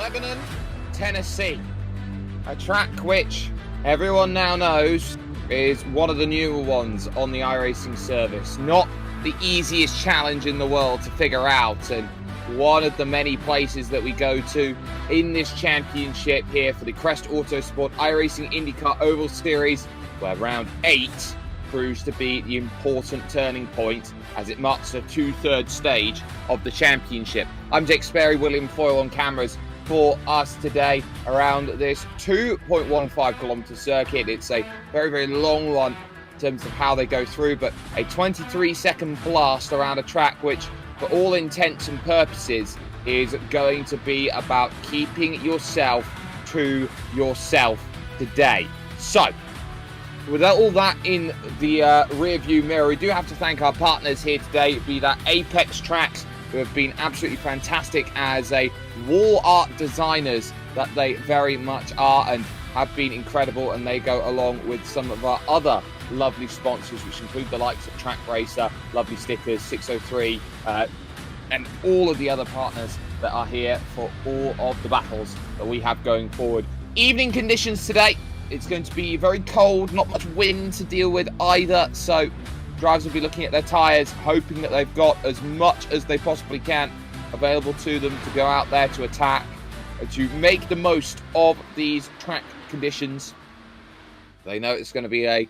Lebanon, Tennessee. A track which everyone now knows is one of the newer ones on the iRacing service. Not the easiest challenge in the world to figure out, and one of the many places that we go to in this championship here for the Crest Autosport iRacing IndyCar Oval Series, where round 8 proves to be the important turning point as it marks the 2/3 stage of the championship. I'm Jake Sperry, William Foyle on cameras for us today around this 2.15 kilometre circuit. It's a very, very long one in terms of how they go through, but a 23-second blast around a track which, for all intents and purposes, is going to be about keeping yourself to yourself today. So, with all that in the rear view mirror, we do have to thank our partners here today, be that Apex Tracks, who have been absolutely fantastic as a wall art designers that they very much are, and have been incredible, and they go along with some of our other lovely sponsors, which include the likes of Track Racer, lovely stickers, 603, and all of the other partners that are here for all of the battles that we have going forward. Evening conditions today. It's going to be very cold, not much wind to deal with either, so drivers will be looking at their tyres, hoping that they've got as much as they possibly can available to them to go out there to attack, to make the most of these track conditions. They know it's going to be a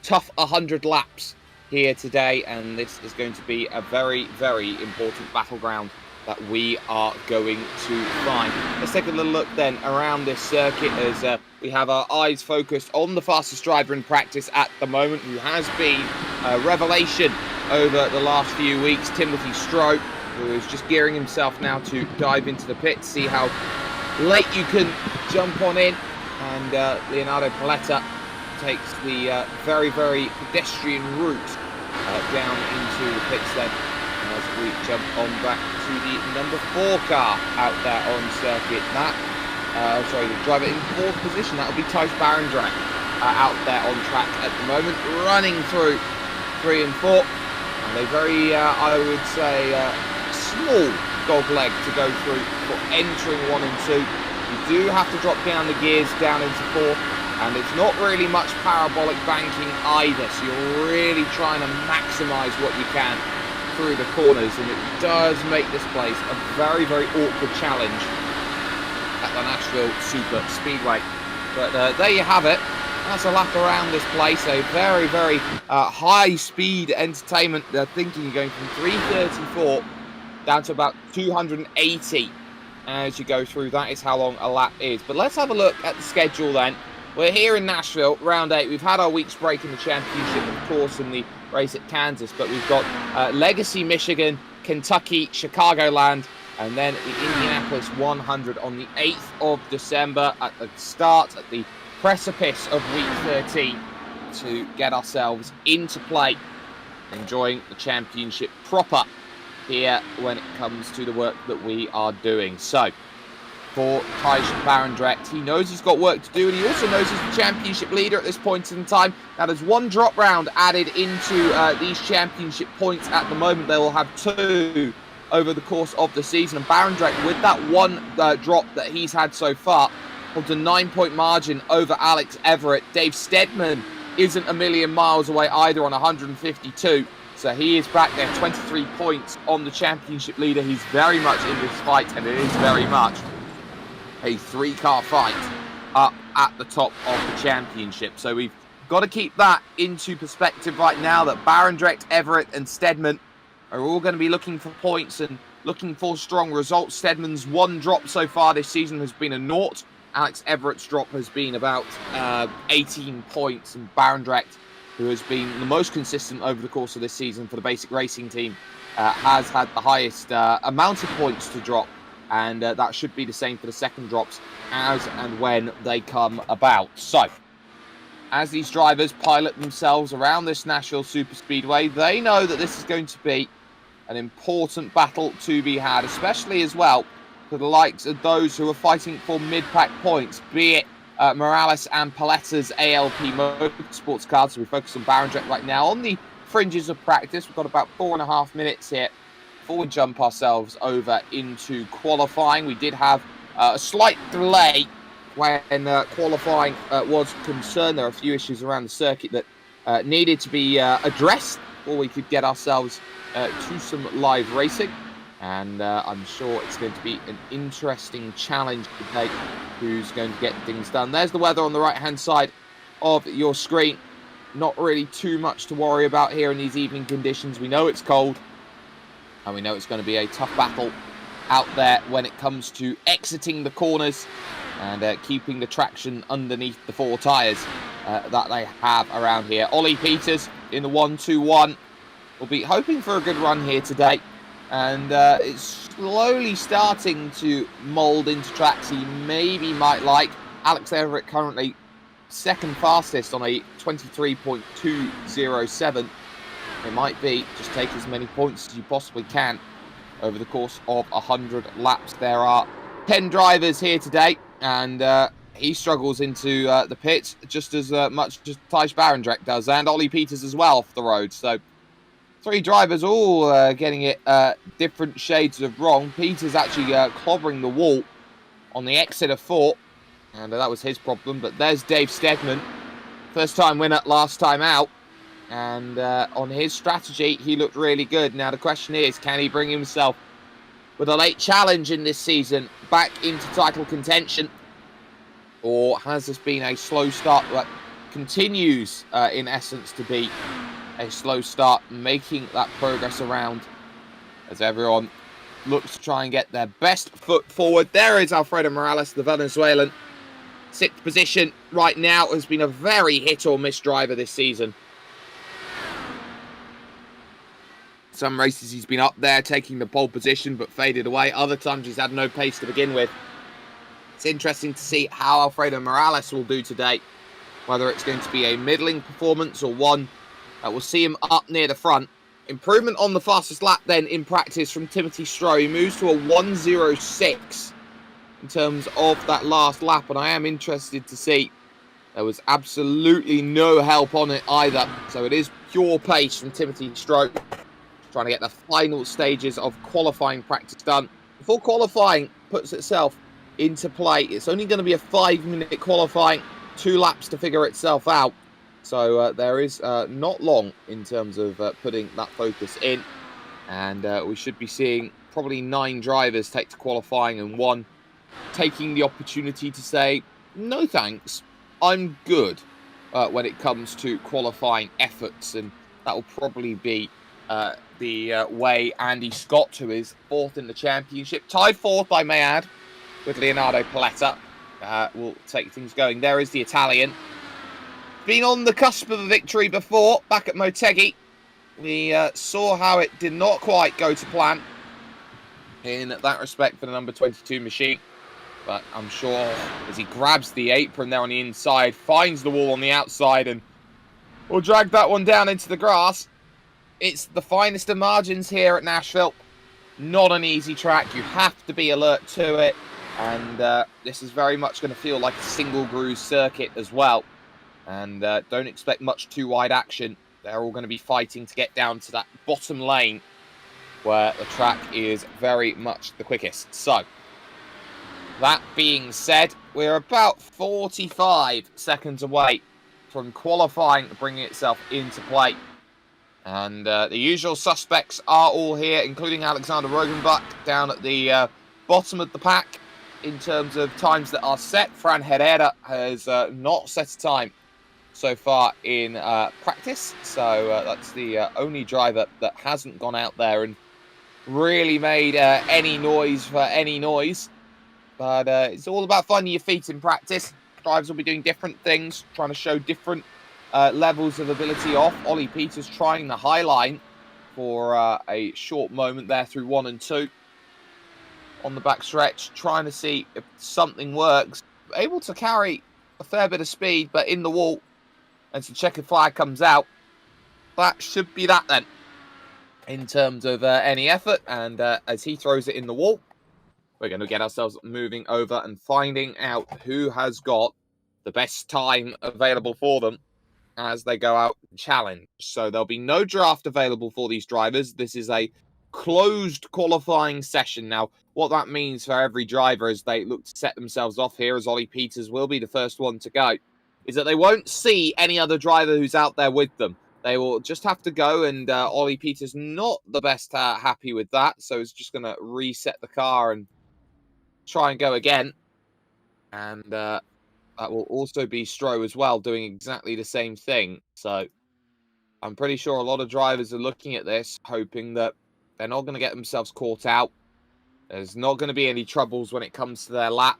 tough 100 laps here today, and this is going to be a very, very important battleground that we are going to find. Let's take a little look then around this circuit as we have our eyes focused on the fastest driver in practice at the moment, who has been a revelation over the last few weeks, Timothy Stroh, who is just gearing himself now to dive into the pit, see how late you can jump on in, and Leonardo Paletta takes the very, very pedestrian route down into the pits then, as we jump on back to the number 4 car out there on circuit. The driver in 4th position, that will be Thijs Barendregt out there on track at the moment, running through 3 and 4. And a very, I would say, small dog leg to go through for entering 1 and 2. You do have to drop down the gears down into 4. And it's not really much parabolic banking either, so you're really trying to maximise what you can through the corners, and it does make this place a very, very awkward challenge at the Nashville Superspeedway. But there you have it. That's a lap around this place, a very, very high-speed entertainment. They're thinking you're going from 334 down to about 280 as you go through. That is how long a lap is. But let's have a look at the schedule then. We're here in Nashville, round 8. We've had our week's break in the championship, of course, in the race at Kansas, but we've got Legacy, Michigan, Kentucky, Chicagoland, and then the Indianapolis 100 on the 8th of December at the start, at the precipice of week 13, to get ourselves into play, enjoying the championship proper here when it comes to the work that we are doing. So, for Thijs Barendregt, he knows he's got work to do, and he also knows he's the championship leader at this point in time. Now, there's 1 drop round added into these championship points at the moment. They will have 2 over the course of the season, and Barendregt, with that 1 drop that he's had so far, holds a 9-point margin over Alex Everitt. Dave Steadman isn't a million miles away either on 152, so he is back there, 23 points on the championship leader. He's very much in this fight, and it is very much a 3-car fight up at the top of the championship. So we've got to keep that into perspective right now, that Barendregt, Everitt and Steadman are all going to be looking for points and looking for strong results. Steadman's 1 drop so far this season has been a 0. Alex Everitt's drop has been about 18 points, and Barendregt, who has been the most consistent over the course of this season for the basic racing team, has had the highest amount of points to drop. And that should be the same for the second drops as and when they come about. So, as these drivers pilot themselves around this Nashville Superspeedway, they know that this is going to be an important battle to be had, especially as well for the likes of those who are fighting for mid-pack points, be it Morales and Paletta's ALP Motorsports cars. So we focus on Barendregt right now on the fringes of practice. We've got about 4.5 minutes here before we jump ourselves over into qualifying. We did have A slight delay when qualifying was concerned. There are a few issues around the circuit that needed to be addressed before we could get ourselves to some live racing. And I'm sure it's going to be an interesting challenge today. Who's going to get things done? There's the weather on the right-hand side of your screen. Not really too much to worry about here in these evening conditions. We know it's cold, and we know it's going to be a tough battle out there when it comes to exiting the corners and keeping the traction underneath the 4 tyres that they have around here. Ollie Peters in the 1-2-1 will be hoping for a good run here today. And it's slowly starting to mould into tracks he maybe might like. Alex Everitt currently second fastest on a 23.207. It might be just take as many points as you possibly can over the course of 100 laps. There are 10 drivers here today, and he struggles into the pits just as much as Thijs Barendregt does, and Ollie Peters as well off the road. So 3 drivers all getting it different shades of wrong. Peters actually clobbering the wall on the exit of 4. And that was his problem. But there's Dave Steadman. First time winner last time out. And on his strategy, he looked really good. Now the question is, can he bring himself with a late challenge in this season back into title contention? Or has this been a slow start that continues in essence to be a slow start, making that progress around as everyone looks to try and get their best foot forward? There is Alfredo Morales, the Venezuelan. 6th position right now, has been a very hit or miss driver this season. Some races he's been up there taking the pole position but faded away. Other times he's had no pace to begin with. It's interesting to see how Alfredo Morales will do today. Whether it's going to be a middling performance or one we'll see him up near the front. Improvement on the fastest lap then in practice from Timothy Stroh. He moves to a 1:06 in terms of that last lap, and I am interested to see. There was absolutely no help on it either, so it is pure pace from Timothy Stroh, trying to get the final stages of qualifying practice done. Before qualifying puts itself into play, it's only going to be a 5-minute qualifying, 2 laps to figure itself out. So there is not long in terms of putting that focus in. And we should be seeing probably 9 drivers take to qualifying and 1 taking the opportunity to say, no thanks, I'm good when it comes to qualifying efforts. And that will probably be the way Andy Scott, who is 4th in the championship, tied 4th, I may add, with Leonardo Paletta, will take things going. There is the Italian. Been on the cusp of a victory before, back at Motegi. We saw how it did not quite go to plan in that respect for the number 22 machine. But I'm sure as he grabs the apron there on the inside, finds the wall on the outside, and will drag that one down into the grass. It's the finest of margins here at Nashville. Not an easy track. You have to be alert to it. And this is very much going to feel like a single groove circuit as well. And don't expect much too wide action. They're all going to be fighting to get down to that bottom lane where the track is very much the quickest. So, that being said, we're about 45 seconds away from qualifying bringing itself into play. And the usual suspects are all here, including Alexander Rogenbach down at the bottom of the pack in terms of times that are set. Fran Herrera has not set a time so far in practice, so that's the only driver that hasn't gone out there and really made any noise for any noise. But it's all about finding your feet in practice. Drivers will be doing different things, trying to show different levels of ability off. Ollie Peters trying the high line for a short moment there through 1 and 2 on the back stretch, trying to see if something works. Able to carry a fair bit of speed, but in the wall. And some checkered flag comes out. That should be that then, in terms of any effort. And as he throws it in the wall, we're going to get ourselves moving over and finding out who has got the best time available for them as they go out and challenge. So there'll be no draft available for these drivers. This is a closed qualifying session. Now, what that means for every driver as they look to set themselves off here, as Ollie Peters will be the first one to go, is that they won't see any other driver who's out there with them. They will just have to go, and Ollie Peters not the best happy with that, so he's just going to reset the car and try and go again. And that will also be Stroh as well, doing exactly the same thing. So I'm pretty sure a lot of drivers are looking at this, hoping that they're not going to get themselves caught out. There's not going to be any troubles when it comes to their lap.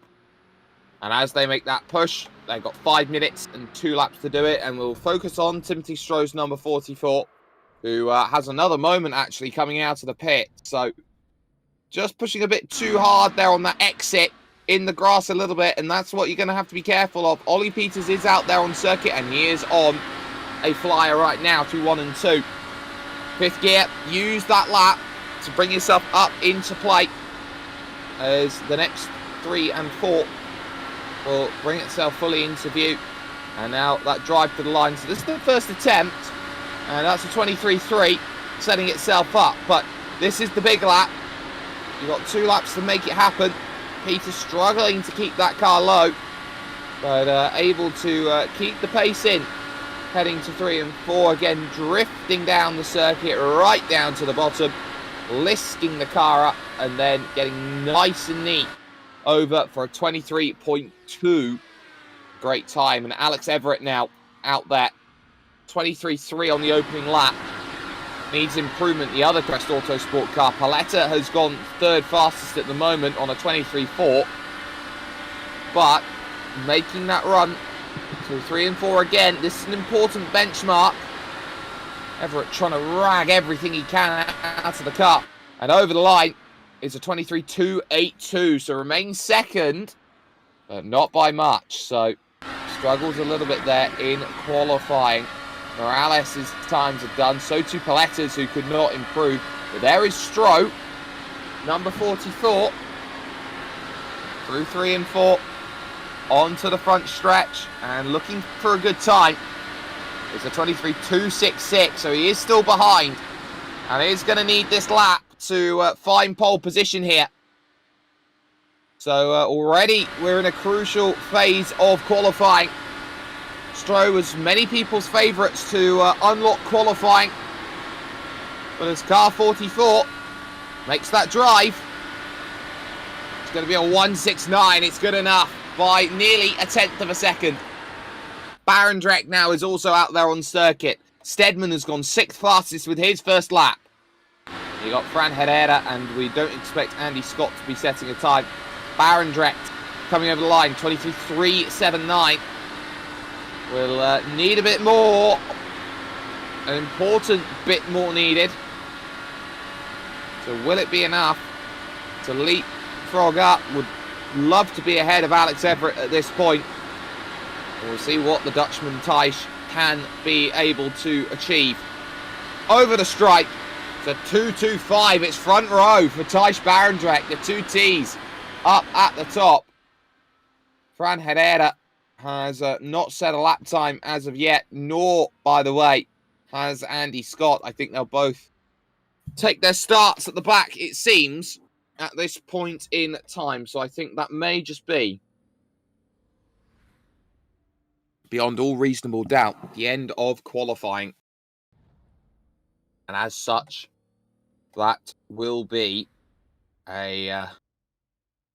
And as they make that push, they've got 5 minutes and 2 laps to do it. And we'll focus on Timothy Stroh's number 44, who has another moment actually coming out of the pit. So just pushing a bit too hard there on that exit in the grass a little bit. And that's what you're going to have to be careful of. Ollie Peters is out there on circuit, and he is on a flyer right now to 1 and 2. 5th gear, use that lap to bring yourself up into play as the next 3 and 4 will bring itself fully into view. And now that drive to the line. So this is the first attempt, and that's a 23.3 setting itself up. But this is the big lap. You've got 2 laps to make it happen. Peter struggling to keep that car low, but able to keep the pace in. Heading to 3 and 4, again drifting down the circuit right down to the bottom, listing the car up, and then getting nice and neat over for a 23.2. Great time. And Alex Everitt now out there, 23.3 on the opening lap. Needs improvement. The other Crest Autosport car, Paletta, has gone 3rd fastest at the moment on a 23.4, but making that run. So 3 and 4 again. This is an important benchmark. Everitt trying to rag everything he can out of the car. And over the line is a 23.282. So remains 2nd, but not by much. So struggles a little bit there in qualifying. Morales' times are done. So too Paletta's, who could not improve. But there is Stroh, number 44. Through 3 and 4. Onto the front stretch and looking for a good time. It's a 23.266, so he is still behind. And he's going to need this lap to find pole position here. So already we're in a crucial phase of qualifying. Stroh was many people's favourites to unlock qualifying. But as car 44 makes that drive, it's going to be a 1.69. It's good enough by nearly a 1/10 of a second. Barendregt now is also out there on circuit. Steadman has gone 6th fastest with his first lap. You got Fran Herrera, and we don't expect Andy Scott to be setting a time. Barendregt coming over the line, 23.379. Will need a bit more. An important bit more needed. So will it be enough to leapfrog up? Would love to be ahead of Alex Everitt at this point. We'll see what the Dutchman Thijs can be able to achieve. Over the stripe, it's a 2.25. It's front row for Thijs Barendregt. The 2 T's up at the top. Fran Herrera has not set a lap time as of yet, nor, by the way, has Andy Scott. I think they'll both take their starts at the back, it seems, at this point in time. So I think that may just be, beyond all reasonable doubt, the end of qualifying. And as such, that will be a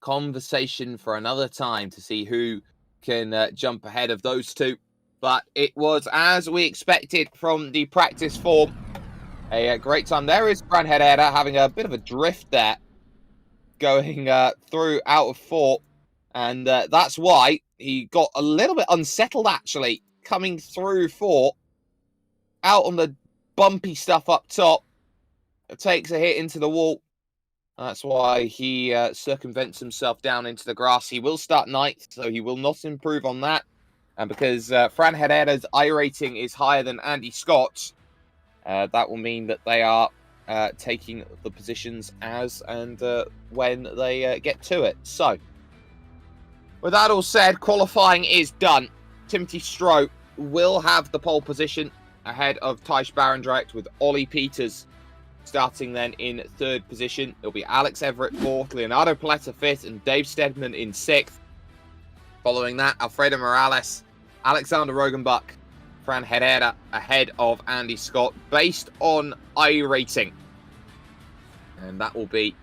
conversation for another time to see who can jump ahead of those two. But it was as we expected from the practice form. A great time. There is Fran Herrera having a bit of a drift there, going through out of 4, and that's why he got a little bit unsettled actually coming through 4 out on the bumpy stuff up top. It takes a hit into the wall. That's why he circumvents himself down into the grass. He will start 9th, so he will not improve on that. And because Fran Herrera's iRating is higher than Andy Scott's, that will mean that they are taking the positions as and when they get to it. So, with that all said, qualifying is done. Timothy Stroh will have the pole position ahead of Thijs Barendregt, with Ollie Peters Starting then in third position, it'll be Alex Everitt fourth, Leonardo Paletta fifth, and Dave Steadman in sixth. Following that, Alfredo Morales, Alexander Rogenbach, Fran Herrera ahead of Andy Scott, based on iRacing. And that will be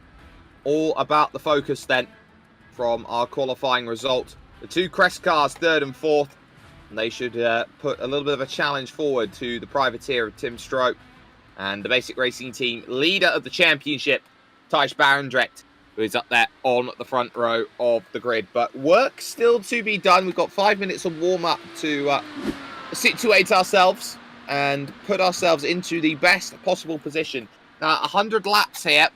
all about the focus then from our qualifying result. The two Crest cars, third and fourth, and they should put a little bit of a challenge forward to the privateer of Tim Stroh and the Basic Racing Team leader of the championship, Thijs Barendregt, who is up there on the front row of the grid. But work still to be done. We've got 5 minutes of warm-up to situate ourselves and put ourselves into the best possible position. Now, 100 laps here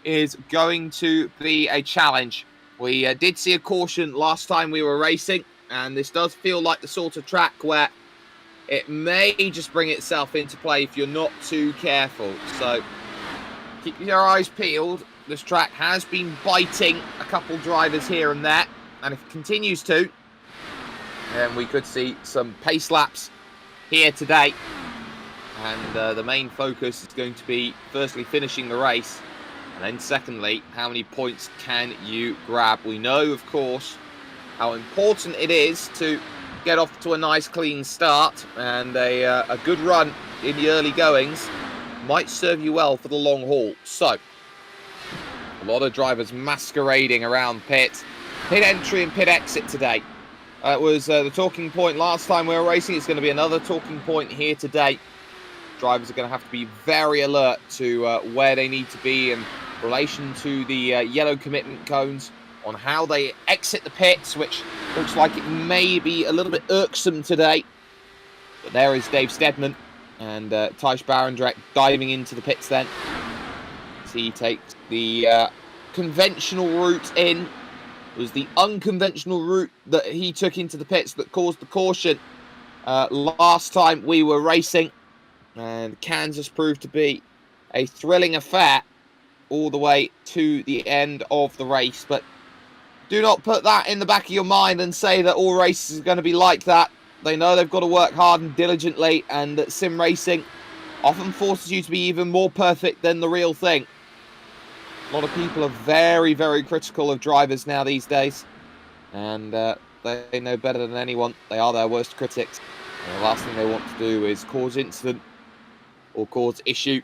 is going to be a challenge. We did see a caution last time we were racing, and this does feel like the sort of track where it may just bring itself into play if you're not too careful. So keep your eyes peeled. This track has been biting a couple drivers here and there, and if it continues to, then we could see some pace laps here today. And the main focus is going to be, firstly, finishing the race, and then secondly, how many points can you grab? We know, of course, how important it is to get off to a nice clean start, and a good run in the early goings might serve you well for the long haul. So, a lot of drivers masquerading around pit entry and pit exit today. It was the talking point last time we were racing. It's going to be another talking point here today. Drivers are going to have to be very alert to where they need to be in relation to the yellow commitment cones, on how they exit the pits, which looks like it may be a little bit irksome today. But there is Dave Steadman and Thijs Barendregt diving into the pits then. As he takes the conventional route in. It was the unconventional route that he took into the pits that caused the caution last time we were racing. And Kansas proved to be a thrilling affair all the way to the end of the race. But do not put that in the back of your mind and say that all races are going to be like that. They know they've got to work hard and diligently, and that sim racing often forces you to be even more perfect than the real thing. A lot of people are very, very critical of drivers now these days, and they know better than anyone. They are their worst critics. And the last thing they want to do is cause incident or cause issue.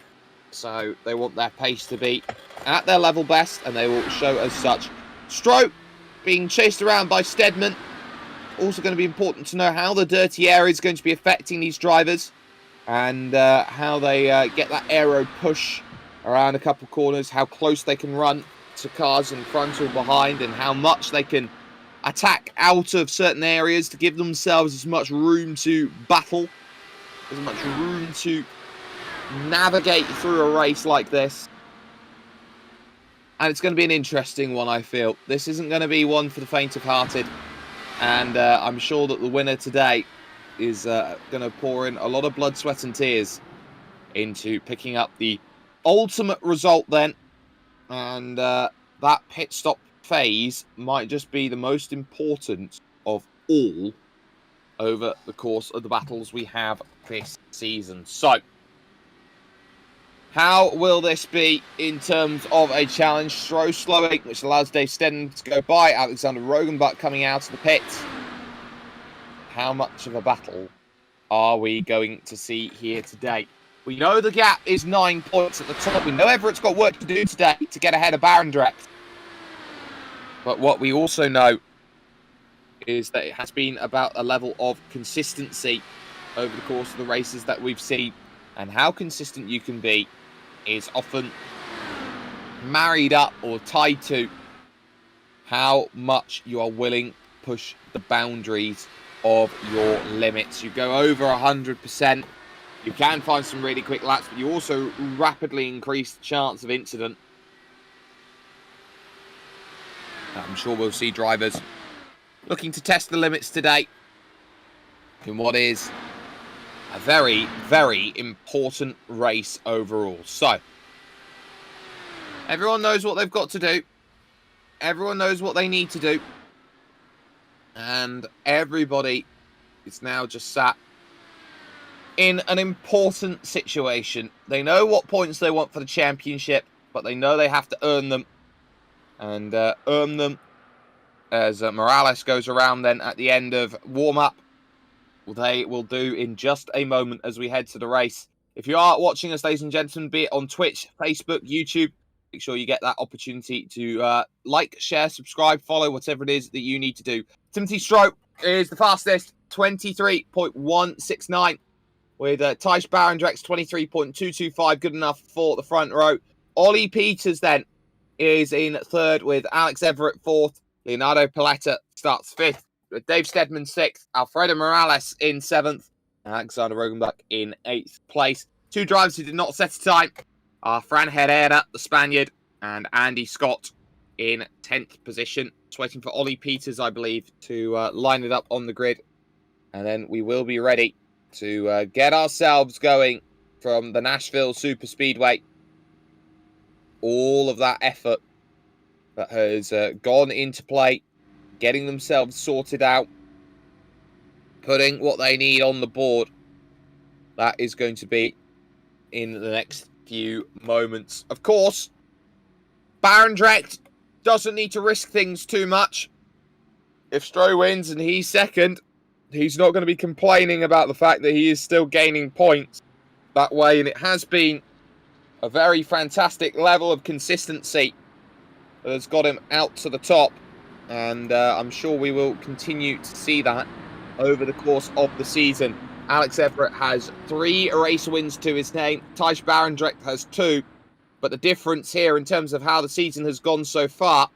So they want their pace to be at their level best, and they will show as such. Stroh being chased around by Steadman. Also going to be important to know how the dirty air is going to be affecting these drivers, and how they get that aero push around a couple corners, how close they can run to cars in front or behind, and how much they can attack out of certain areas to give themselves as much room to battle, as much room to navigate through a race like this. And it's going to be an interesting one, I feel. This isn't going to be one for the faint of hearted. And I'm sure that the winner today is going to pour in a lot of blood, sweat and tears into picking up the ultimate result then. And that pit stop phase might just be the most important of all over the course of the battles we have this season. So, how will this be in terms of a challenge? Stroh slowing, which allows Dave Steadman to go by. Alexander Rogenbach coming out of the pit. How much of a battle are we going to see here today? We know the gap is 9 points at the top. We know Everett's got work to do today to get ahead of Barendregt. But what we also know is that it has been about a level of consistency over the course of the races that we've seen. And how consistent you can be is often married up or tied to how much you are willing to push the boundaries of your limits. You go over 100%, you can find some really quick laps, but you also rapidly increase the chance of incident. I'm sure we'll see drivers looking to test the limits today in what is a very, very important race overall. So, everyone knows what they've got to do. Everyone knows what they need to do. And everybody is now just sat in an important situation. They know what points they want for the championship, but they know they have to earn them. And earn them as Morales goes around then at the end of warm-up. They will do in just a moment as we head to the race. If you are watching us, ladies and gentlemen, be it on Twitch, Facebook, YouTube, make sure you get that opportunity to like, share, subscribe, follow, whatever it is that you need to do. Timothy Stroh is the fastest, 23.169, with Thijs Barendrecht's 23.225, good enough for the front row. Ollie Peters then is in third with Alex Everitt fourth. Leonardo Paletta starts fifth with Dave Steadman sixth. Alfredo Morales in seventh. Alexander Rogenbach in eighth place. Two drivers who did not set a time are Fran Herrera, the Spaniard, and Andy Scott in 10th position. Just waiting for Ollie Peters, I believe, to line it up on the grid. And then we will be ready to get ourselves going from the Nashville Superspeedway. All of that effort that has gone into play, getting themselves sorted out, putting what they need on the board. That is going to be in the next few moments. Of course, Barendregt doesn't need to risk things too much. If Stroh wins and he's second, he's not going to be complaining about the fact that he is still gaining points that way. And it has been a very fantastic level of consistency that has got him out to the top. And I'm sure we will continue to see that over the course of the season. Alex Everitt has 3 race wins to his name. Thijs Barendregt has 2. But the difference here in terms of how the season has gone so far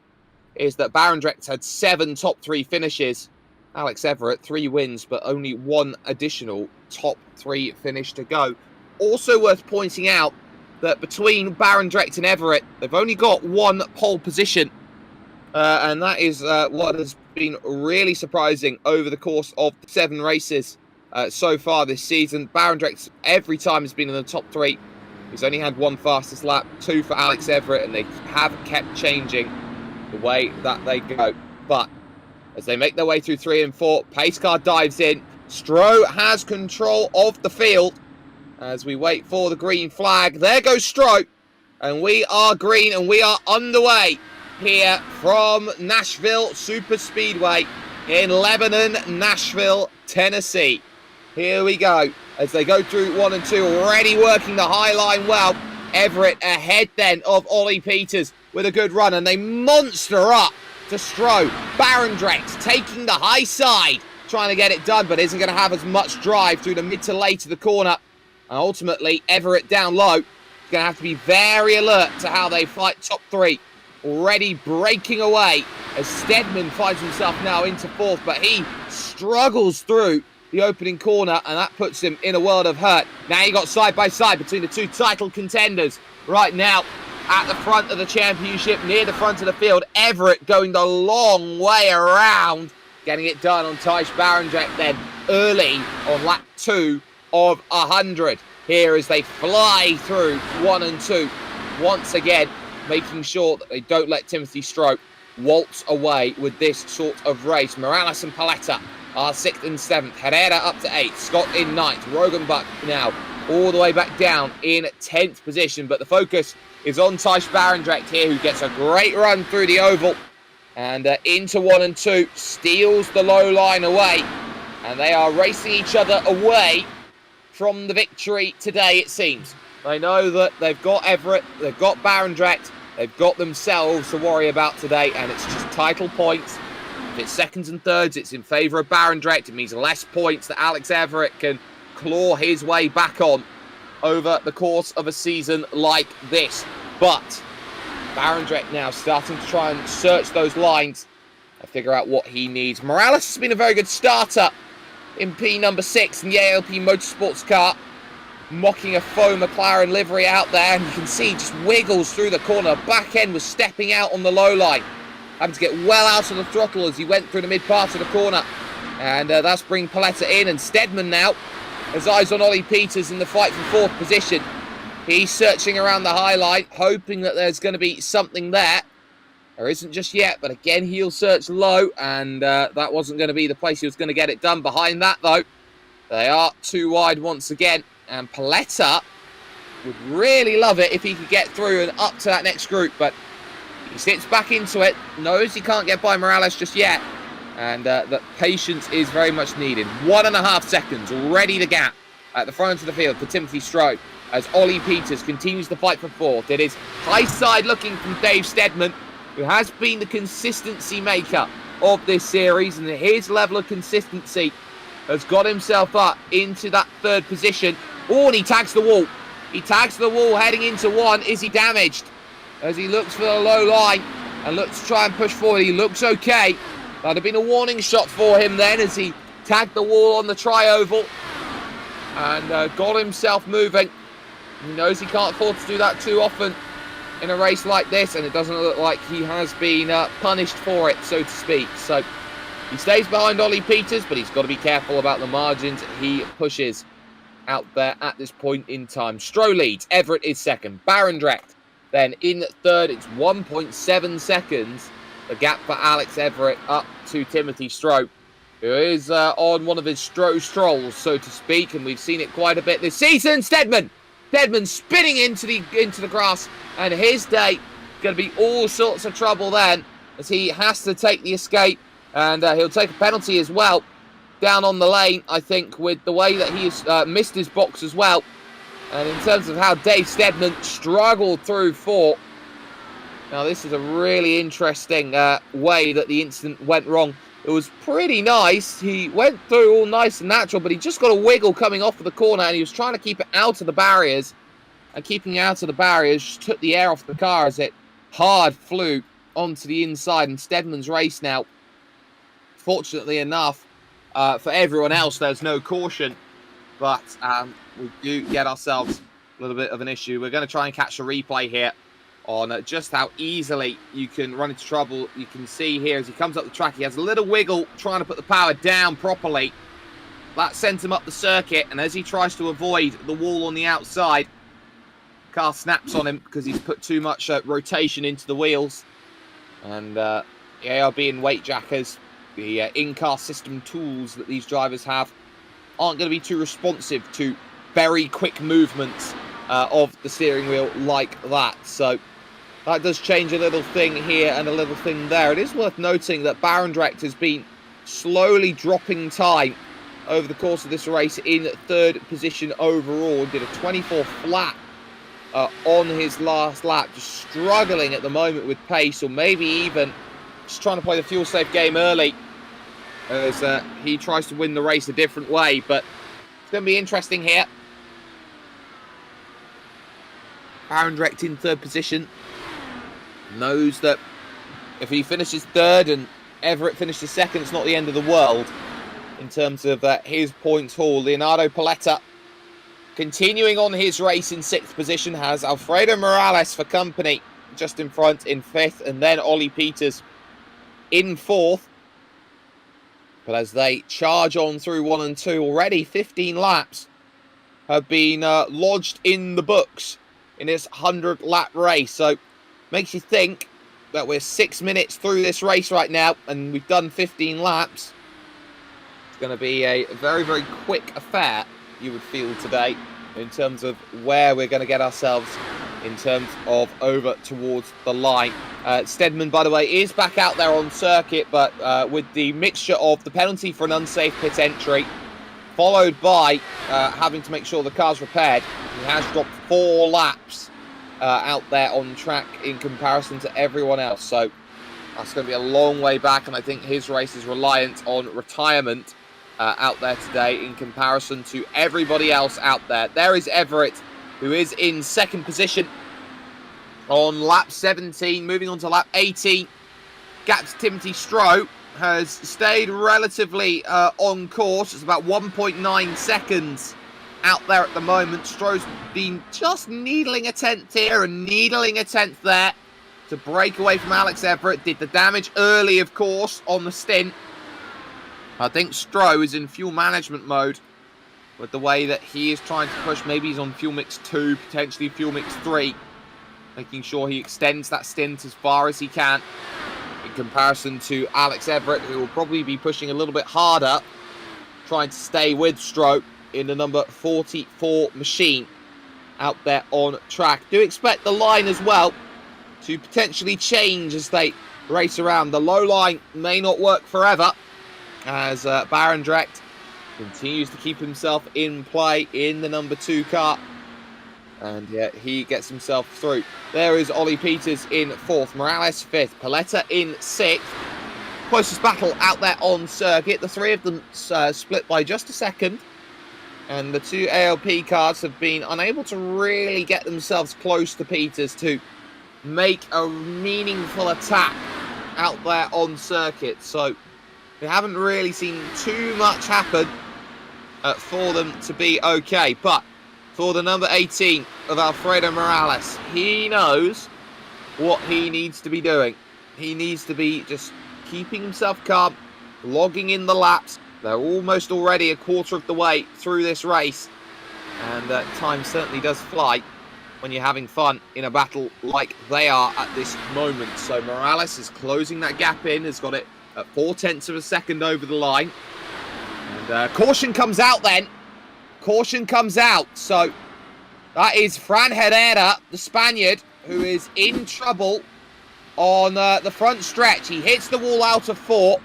is that Barendrecht's had 7 top 3 finishes. Alex Everitt, 3 wins, but only 1 additional top 3 finish to go. Also worth pointing out that between Barendregt and Everitt, they've only got 1 pole position. And that is what has been really surprising over the course of 7 races so far this season. Barendrecht every time has been in the top 3. He's only had 1 fastest lap, 2 for Alex Everitt, and they have kept changing the way that they go. But as they make their way through 3 and 4, pace car dives in. Stroh has control of the field as we wait for the green flag. There goes Stroh, and we are green, and we are underway here from Nashville Superspeedway in Lebanon, Nashville, Tennessee. Here we go as they go through 1 and 2, already working the high line well. Everitt ahead then of Ollie Peters with a good run, and they monster up to Stroh. Barendrecht taking the high side, trying to get it done, but isn't going to have as much drive through the mid to late of the corner. And ultimately, Everitt down low. Going to have to be very alert to how they fight top 3. Already breaking away as Steadman finds himself now into 4th, but he struggles through the opening corner, and that puts him in a world of hurt. Now you got side by side between the 2 title contenders right now at the front of the championship, near the front of the field. Everitt going the long way around, getting it done on Thijs Barendregt then early on lap 2 of 100. Here as they fly through 1 and 2, once again making sure that they don't let Timothy Stroh waltz away with this sort of race. Morales and Paletta are 6th and 7th. Herrera up to 8th. Scott in 9th. Rogenbach now all the way back down in 10th position. But the focus is on Thijs Barendregt here, who gets a great run through the oval and into 1 and 2. Steals the low line away. And they are racing each other away from the victory today, it seems. They know that they've got Everitt, they've got Barendregt, they've got themselves to worry about today, and it's just title points. If it's seconds and thirds, it's in favour of Barendregt. It means less points that Alex Everitt can claw his way back on over the course of a season like this. But Barendregt now starting to try and search those lines and figure out what he needs. Morales has been a very good starter in P number 6 in the ALP Motorsports car, mocking a faux McLaren livery out there, and you can see just wiggles through the corner. Back end was stepping out on the low line, having to get well out of the throttle as he went through the mid part of the corner. And that's bringing Paletta in, and Steadman now has eyes on Ollie Peters in the fight for 4th position. He's searching around the high line, hoping that there's going to be something there. There isn't just yet, but again, he'll search low, and that wasn't going to be the place he was going to get it done. Behind that, though, They are too wide once again, and Paletta would really love it if he could get through and up to that next group, but he sits back into it, knows he can't get by Morales just yet, and that patience is very much needed. 1.5 seconds, already the gap at the front of the field for Timothy Stroh as Ollie Peters continues to fight for fourth. It is high side looking from Dave Steadman, who has been the consistency maker of this series, and his level of consistency has got himself up into that third position. Oh, and he tags the wall. He tags the wall heading into one. Is he damaged? As he looks for the low line and looks to try and push forward. He looks okay. That'd have been a warning shot for him then as he tagged the wall on the tri-oval and got himself moving. He knows he can't afford to do that too often in a race like this, and it doesn't look like he has been punished for it, so to speak. So he stays behind Ollie Peters, but he's got to be careful about the margins he pushes out there at this point in time. Stroh leads. Everitt is second. Barendregt then in third. It's 1.7 seconds. The gap for Alex Everitt up to Timothy Stroh, who is on one of his Stroh strolls, so to speak, and we've seen it quite a bit this season. Steadman spinning into the grass, and his day going to be all sorts of trouble then, as he has to take the escape, and he'll take a penalty as well down on the lane, I think, with the way that he has missed his box as well. And in terms of how Dave Steadman struggled through fourth. Now, this is a really interesting way that the incident went wrong. It was pretty nice. He went through all nice and natural, but he just got a wiggle coming off of the corner, and he was trying to keep it out of the barriers. And keeping it out of the barriers just took the air off the car as it hard flew onto the inside. And Steadman's race now, fortunately enough, for everyone else, there's no caution. But we do get ourselves a little bit of an issue. We're going to try and catch a replay here on just how easily you can run into trouble. You can see here as he comes up the track, he has a little wiggle trying to put the power down properly. That sent him up the circuit, and as he tries to avoid the wall on the outside, the car snaps on him because he's put too much rotation into the wheels. And the ARB and weight jackers, the in-car system tools that these drivers have, aren't going to be too responsive to very quick movements of the steering wheel like that. So that does change a little thing here and a little thing there. It is worth noting that Barendregt has been slowly dropping time over the course of this race in third position overall. Did a 24th lap on his last lap, just struggling at the moment with pace, or maybe even just trying to play the fuel safe game early as he tries to win the race a different way. But it's going to be interesting here. Barendregt in third position knows that if he finishes third and Everitt finishes second, it's not the end of the world in terms of his points haul. Leonardo Paletta continuing on his race in sixth position, has Alfredo Morales for company just in front in fifth, and then Ollie Peters in fourth. But as they charge on through 1 and 2, already 15 laps have been lodged in the books in this 100-lap race. So makes you think that we're 6 minutes through this race right now, and we've done 15 laps. It's going to be a very, very quick affair, you would feel, today, in terms of where we're going to get ourselves in terms of over towards the line. Steadman, by the way, is back out there on circuit, but with the mixture of the penalty for an unsafe pit entry, followed by having to make sure the car's repaired, he has dropped 4 laps out there on track in comparison to everyone else. So that's going to be a long way back, and I think his race is reliant on retirement out there today in comparison to everybody else out there. There is Everitt, who is in second position on lap 17, moving on to lap 18. Gap to Timothy Stroh has stayed relatively on course. It's about 1.9 seconds out there at the moment. Stroh's been just needling a tenth here and needling a tenth there to break away from Alex Everitt. Did the damage early, of course, on the stint. I think Stroh is in fuel management mode with the way that he is trying to push. Maybe he's on fuel mix 2, potentially fuel mix 3, making sure he extends that stint as far as he can in comparison to Alex Everitt, who will probably be pushing a little bit harder, trying to stay with Stroh in the number 44 machine out there on track. Do expect the line as well to potentially change as they race around. The low line may not work forever as Barendregt continues to keep himself in play in the number 2 car. And yeah, he gets himself through. There is Ollie Peters in 4th, Morales 5th, Paletta in 6th. Closest battle out there on circuit. The 3 of them split by just a second. And the 2 ALP cars have been unable to really get themselves close to Peters to make a meaningful attack out there on circuit. So we haven't really seen too much happen for them to be okay. But for the number 18 of Alfredo Morales, he knows what he needs to be doing. He needs to be just keeping himself calm, logging in the laps. They're almost already a quarter of the way through this race. And time certainly does fly when you're having fun in a battle like they are at this moment. So Morales is closing that gap in, has got it at 0.4 of a second over the line. And caution comes out then. Caution comes out. So that is Fran Herrera, the Spaniard, who is in trouble on the front stretch. He hits the wall out of 4.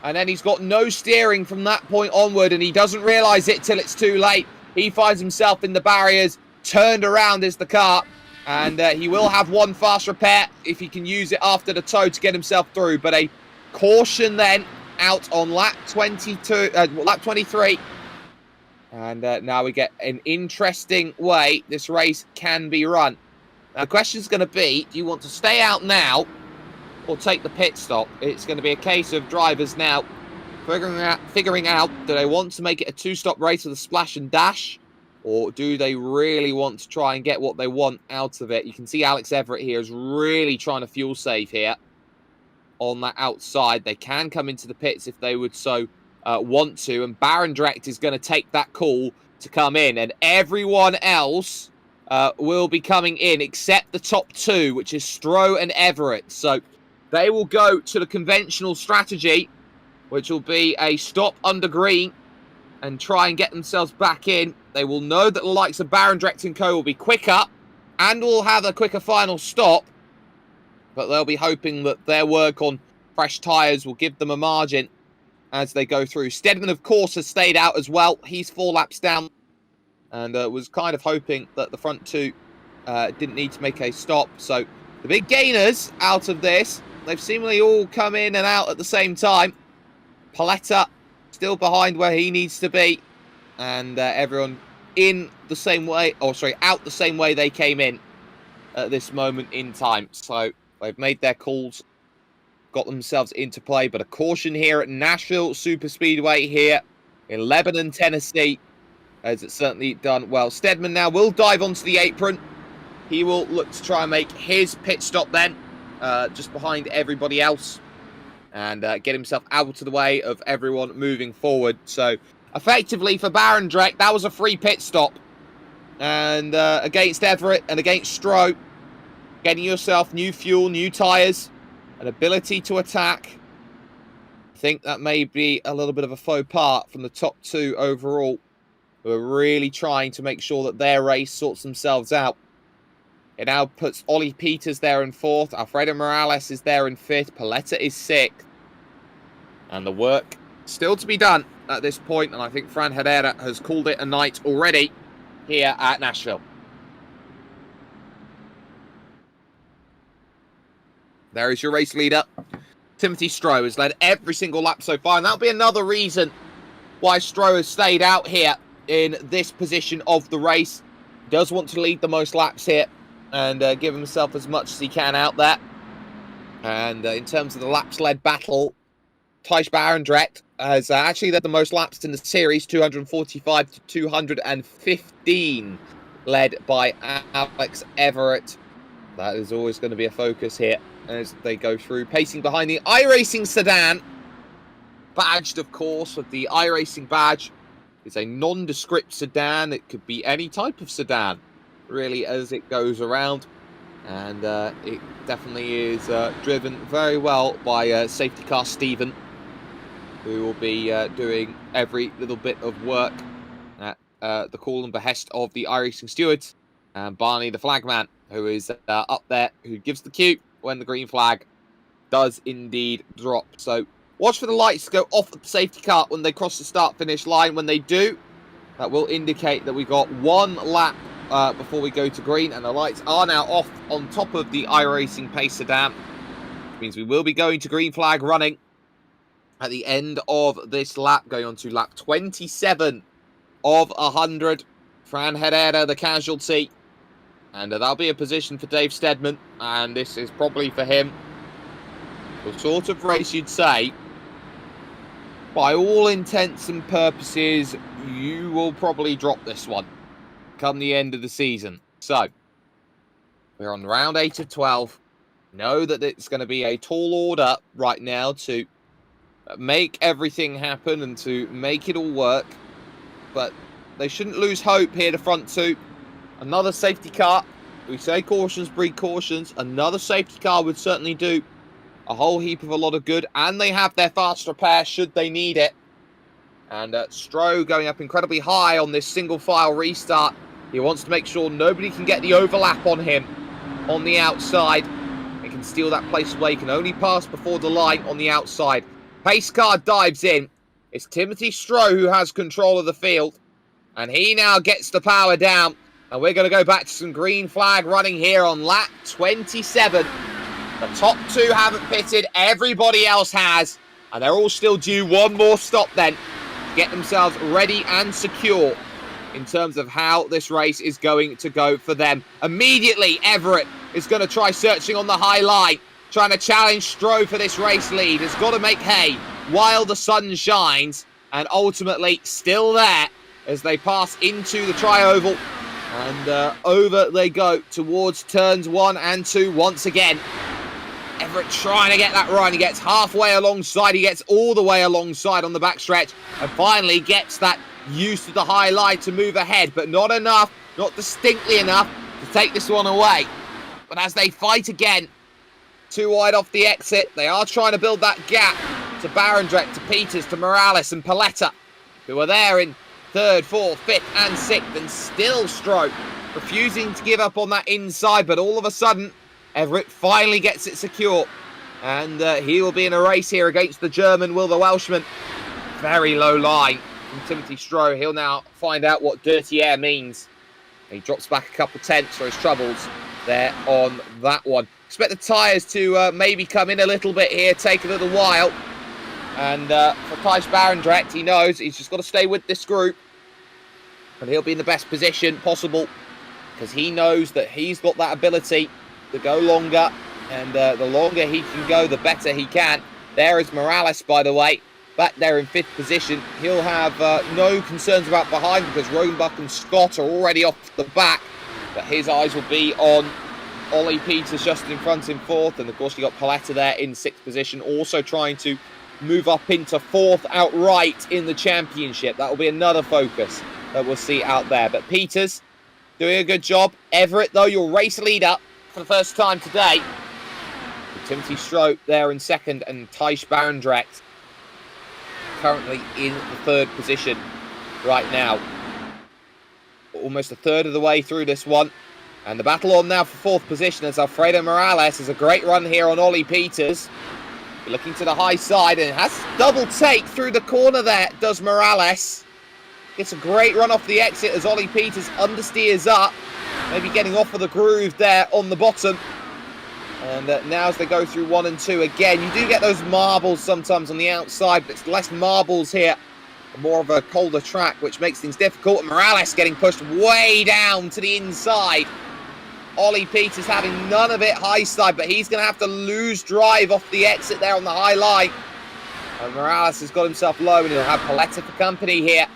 And then he's got no steering from that point onward. And he doesn't realise it till it's too late. He finds himself in the barriers. Turned around is the car. And he will have one fast repair if he can use it after the tow to get himself through. But a caution then out on lap 23. And now we get an interesting way this race can be run. Now, the question is going to be, do you want to stay out now or take the pit stop? It's going to be a case of drivers now figuring out, do they want to make it a 2-stop race with a splash and dash? Or do they really want to try and get what they want out of it? You can see Alex Everitt here is really trying to fuel save here on that outside. They can come into the pits if they would so want to, and Barendregt is going to take that call to come in, and everyone else will be coming in except the top 2, which is Stroh and Everitt. So they will go to the conventional strategy, which will be a stop under green and try and get themselves back in. They will know that the likes of Barendregt and co will be quicker and will have a quicker final stop, but they'll be hoping that their work on fresh tyres will give them a margin as they go through. Steadman, of course, has stayed out as well. He's 4 laps down and was kind of hoping that the front 2 didn't need to make a stop. So the big gainers out of this, they've seemingly all come in and out at the same time. Paletta still behind where he needs to be. And everyone in the same way, out the same way they came in at this moment in time. So they've made their calls, got themselves into play, but a caution here at Nashville Superspeedway here in Lebanon, Tennessee, as it's certainly done well. Steadman now will dive onto the apron. He will look to try and make his pit stop then, just behind everybody else, and get himself out of the way of everyone moving forward. So effectively for Barendregt, that was a free pit stop. And against Everitt and against Stroh, getting yourself new fuel, new tyres, an ability to attack. I think that may be a little bit of a faux pas from the top 2 overall, who are really trying to make sure that their race sorts themselves out. It now puts Ollie Peters there in 4th. Alfredo Morales is there in 5th. Paletta is 6th. And the work still to be done at this point. And I think Fran Herrera has called it a night already here at Nashville. There is your race leader. Timothy Stroh has led every single lap so far. And that'll be another reason why Stroh has stayed out here in this position of the race. He does want to lead the most laps here and give himself as much as he can out there. And in terms of the laps-led battle, Thijs Barendregt has actually led the most laps in the series, 245 to 215, led by Alex Everitt. That is always going to be a focus here as they go through. Pacing behind the iRacing sedan, badged, of course, with the iRacing badge. It's a nondescript sedan. It could be any type of sedan, really, as it goes around. And it definitely is driven very well by safety car Stephen, who will be doing every little bit of work at the call and behest of the iRacing stewards. And Barney, the flagman, who is up there, who gives the cue when the green flag does indeed drop. So watch for the lights to go off at the safety car when they cross the start-finish line. When they do, that will indicate that we've got one lap before we go to green, and the lights are now off on top of the iRacing pace sedan. Which means we will be going to green flag running at the end of this lap, going on to lap 27 of 100. Fran Herrera, the casualty. And that'll be a position for Dave Steadman, and this is probably for him the sort of race you'd say, by all intents and purposes, you will probably drop this one come the end of the season. So, we're on round 8 of 12. Know that it's going to be a tall order right now to make everything happen and to make it all work. But they shouldn't lose hope here, the front two. Another safety car. We say cautions breed cautions. Another safety car would certainly do a whole heap of a lot of good. And they have their fast repair should they need it. And Stroh going up incredibly high on this single file restart. He wants to make sure nobody can get the overlap on him on the outside. He can steal that place away. He can only pass before the line on the outside. Pace car dives in. It's Timothy Stroh who has control of the field. And he now gets the power down. And we're going to go back to some green flag running here on lap 27. The top two haven't pitted. Everybody else has. And they're all still due one more stop then to get themselves ready and secure in terms of how this race is going to go for them. Immediately, Everitt is going to try searching on the high line, trying to challenge Stroh for this race lead. Has got to make hay while the sun shines. And ultimately, still there as they pass into the tri-oval. And over they go towards turns 1 and 2 once again. Everitt trying to get that run. He gets halfway alongside. He gets all the way alongside on the backstretch. And finally gets that use of the high line to move ahead. But not enough, not distinctly enough to take this one away. But as they fight again, too wide off the exit, they are trying to build that gap to Barendregt, to Peters, to Morales and Paletta, who are there in 3rd, 4th, 5th and 6th, and still Stroh refusing to give up on that inside. But all of a sudden, Everitt finally gets it secure. And he will be in a race here against the German, Will the Welshman. Very low line from Timothy Stroh. He'll now find out what dirty air means. He drops back a couple tenths for his troubles there on that one. Expect the tyres to maybe come in a little bit here, take a little while. And for Thijs Barendregt, he knows he's just got to stay with this group. And he'll be in the best position possible, because he knows that he's got that ability to go longer. And the longer he can go, the better he can. There is Morales, by the way, back there in 5th position. He'll have no concerns about behind, because Rodenbach and Scott are already off the back. But his eyes will be on Ollie Peters just in front in 4th. And of course, you got Paletta there in 6th position, also trying to move up into 4th outright in the championship. That will be another focus that we'll see out there. But Peters doing a good job. Everitt, though, your race leader for the first time today. With Timothy Stroh there in 2nd, and Thijs Barendregt currently in the 3rd position right now. Almost a third of the way through this one. And the battle on now for 4th position as Alfredo Morales has a great run here on Ollie Peters. Looking to the high side, and has double take through the corner there, does Morales. Gets a great run off the exit as Ollie Peters understeers up. Maybe getting off of the groove there on the bottom. And now as they go through 1 and 2 again, you do get those marbles sometimes on the outside, but it's less marbles here. More of a colder track, which makes things difficult. And Morales getting pushed way down to the inside. Ollie Peters having none of it high side, but he's going to have to lose drive off the exit there on the high line. And Morales has got himself low, and he'll have Paletta for company here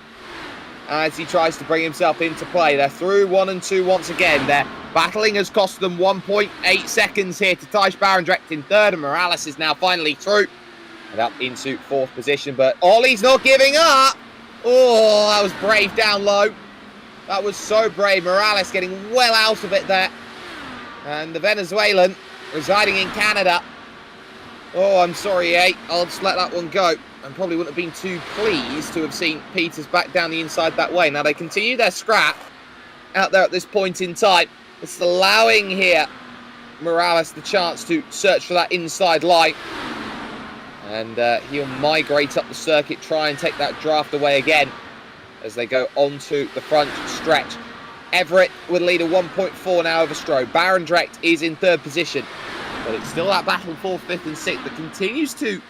as he tries to bring himself into play. They're through 1 and 2 once again. Their battling has cost them 1.8 seconds here to Thijs Barendregt in 3rd, and Morales is now finally through and up into 4th position. But Ollie's not giving up. Oh, that was brave down low. That was so brave. Morales getting well out of it there. And the Venezuelan residing in Canada. Oh, I'm sorry, I'll just let that one go. and probably wouldn't have been too pleased to have seen Peters back down the inside that way. Now they continue their scrap out there at this point in time. It's allowing here Morales the chance to search for that inside line. And he'll migrate up the circuit, try and take that draft away again as they go onto the front stretch. Everitt would lead a 1.4 now over Stroh. Barendregt is in third position. But it's still that battle for 5th and 6th that continues to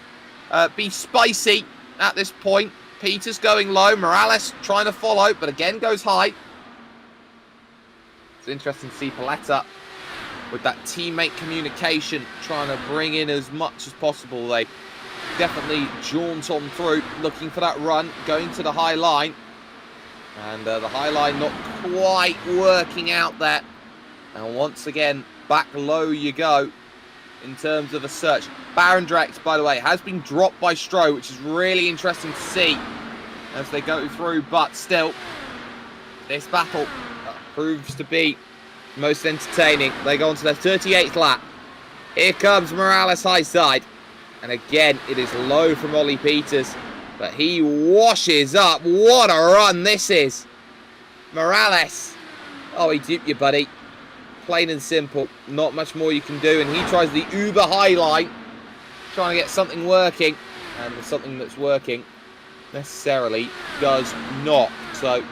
be spicy at this point. Peters going low. Morales trying to follow, but again goes high. It's interesting to see Paletta with that teammate communication, trying to bring in as much as possible. They definitely jaunt on through, looking for that run, going to the high line. And the high line not quite working out there. And once again, back low you go in terms of a search. Barendregt, by the way, has been dropped by Stroh, which is really interesting to see as they go through. But still, this battle proves to be most entertaining. They go on to their 38th lap. Here comes Morales high side. And again, it is low from Ollie Peters. But he washes up. What a run this is. Morales. Oh, he duped you, buddy. Plain and simple. Not much more you can do. And he tries the uber high line. Trying to get something working. And the something that's working necessarily does not. So,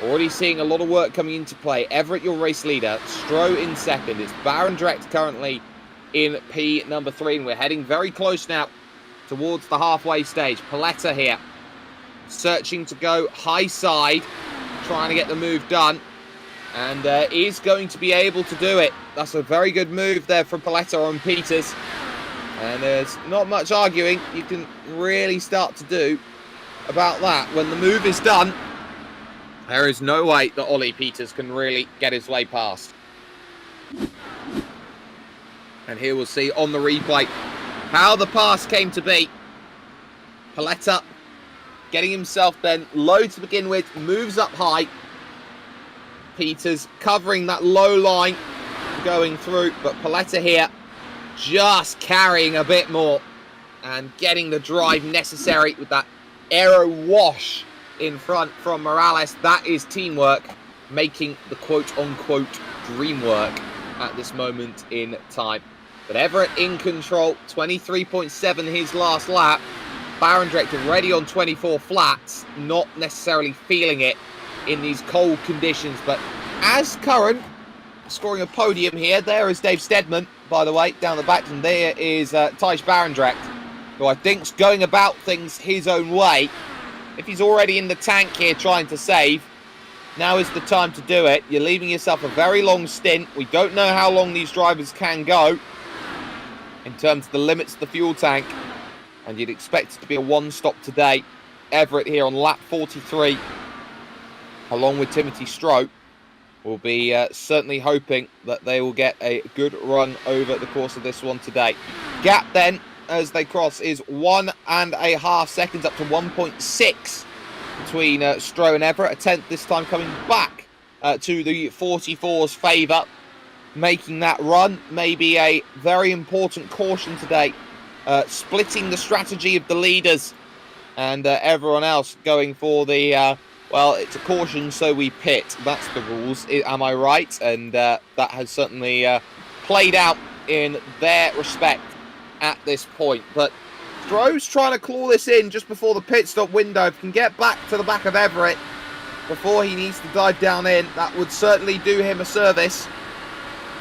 already seeing a lot of work coming into play. Everitt, your race leader. Stroh in second. It's Barendregt currently in P number 3. And we're heading very close now towards the halfway stage. Paletta here, searching to go high side, trying to get the move done, and is going to be able to do it. That's a very good move there from Paletta on Peters, and there's not much arguing you can really start to do about that. When the move is done, there is no way that Ollie Peters can really get his way past. And here we'll see on the replay how the pass came to be. Paletta getting himself then low to begin with, moves up high. Peters covering that low line, going through, but Paletta here just carrying a bit more and getting the drive necessary with that aero wash in front from Morales. That is teamwork, making the quote-unquote dream work at this moment in time. But Everitt in control, 23.7 his last lap. Barendregt already on 24 flats, not necessarily feeling it in these cold conditions. But as current, scoring a podium here, there is Dave Steadman, by the way, down the back. And there is Thijs Barendregt, who I think's going about things his own way. If he's already in the tank here trying to save, now is the time to do it. You're leaving yourself a very long stint. We don't know how long these drivers can go in terms of the limits of the fuel tank, and you'd expect it to be a one-stop today. Everitt here on lap 43, along with Timothy Stroh, will be certainly hoping that they will get a good run over the course of this one today. Gap then, as they cross, is 1.5 seconds up to 1.6 between Stroh and Everitt. A tenth this time coming back to the 44's favour. Making that run may be a very important caution today. Splitting the strategy of the leaders and everyone else going for the, well, it's a caution, so we pit. That's the rules, am I right? And that has certainly played out in their respect at this point. But Stroh's trying to claw this in just before the pit stop window. If he can get back to the back of Everitt before he needs to dive down in, that would certainly do him a service.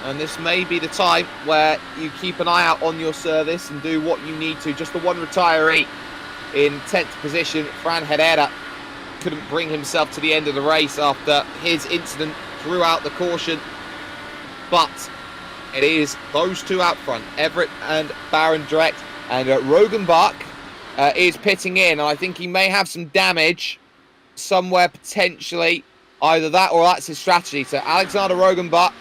And this may be the time where you keep an eye out on your service and do what you need to. Just the one retiree in 10th position, Fran Herrera, couldn't bring himself to the end of the race after his incident throughout the caution. But it is those two out front, Everitt and Barendregt. And Rogenbach is pitting in. And I think he may have some damage somewhere potentially. Either that or that's his strategy. So Alexander Rogenbach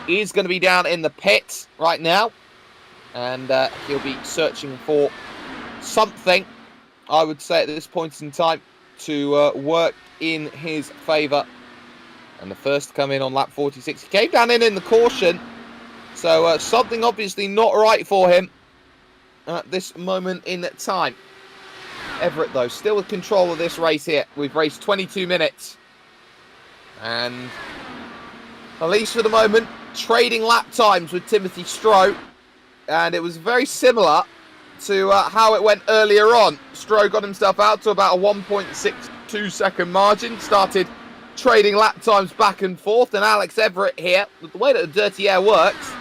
is going to be down in the pits right now, and he'll be searching for something, I would say at this point in time, to work in his favour. And the first to come in on lap 46, he came down in the caution, so something obviously not right for him at this moment in time. Everitt, though, still with control of this race here. We've raced 22 minutes. And at least for the moment, trading lap times with Timothy Stroh. And it was very similar to how it went earlier on. Stroh got himself out to about a 1.62 second margin. Started trading lap times back and forth. And Alex Everitt here, the way that the dirty air works,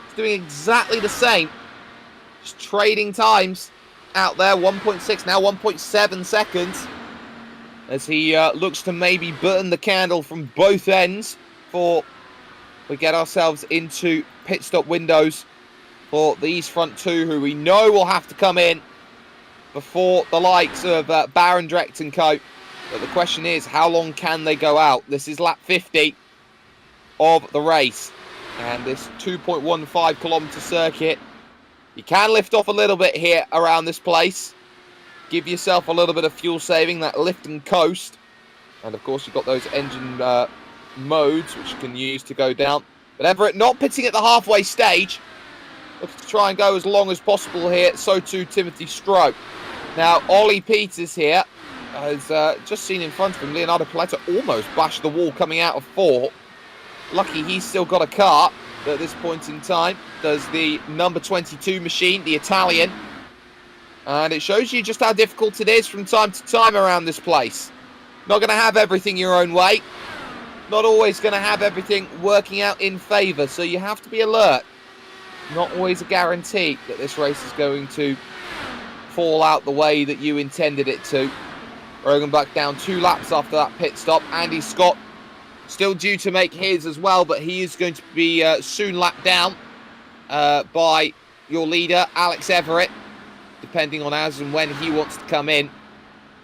is doing exactly the same. Just trading times out there. 1.6, now 1.7 seconds. As he looks to maybe burn the candle from both ends before we get ourselves into pit stop windows for these front two, who we know will have to come in before the likes of Barendregt and co. But the question is, how long can they go out? This is lap 50 of the race. And this 2.15 kilometre circuit, you can lift off a little bit here around this place. Give yourself a little bit of fuel saving, that lift and coast. And of course, you've got those engine modes, which you can use to go down. But Everitt not pitting at the halfway stage. Looks to try and go as long as possible here. So too Timothy Stroh. Now, Ollie Peters here has just seen in front of him, Leonardo Paletta almost bashed the wall coming out of 4. Lucky he's still got a car at this point in time. Does the number 22 machine, the Italian. And it shows you just how difficult it is from time to time around this place. Not going to have everything your own way. Not always going to have everything working out in favour. So you have to be alert. Not always a guarantee that this race is going to fall out the way that you intended it to. Rogenbach down 2 laps after that pit stop. Andy Scott still due to make his as well, but he is going to be soon lapped down by your leader, Alex Everitt, depending on as and when he wants to come in.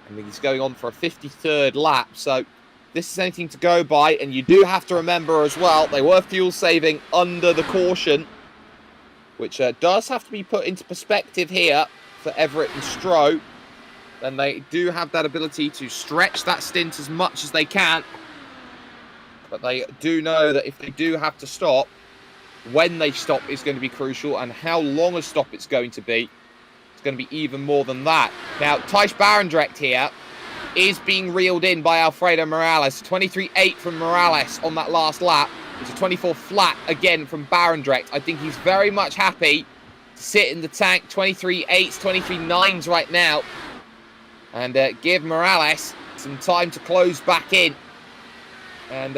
I think he's going on for a 53rd lap, so this is anything to go by. And you do have to remember as well, they were fuel saving under the caution, which does have to be put into perspective here for Everitt and Stroh. Then they do have that ability to stretch that stint as much as they can. But they do know that if they do have to stop, when they stop is going to be crucial, and how long a stop it's going to be. It's going to be even more than that. Now, Thijs Barendregt here is being reeled in by Alfredo Morales. 23.8 from Morales on that last lap. It's a 24 flat again from Barendregt. I think he's very much happy to sit in the tank. 23.8s, 23.9s right now. And give Morales some time to close back in. And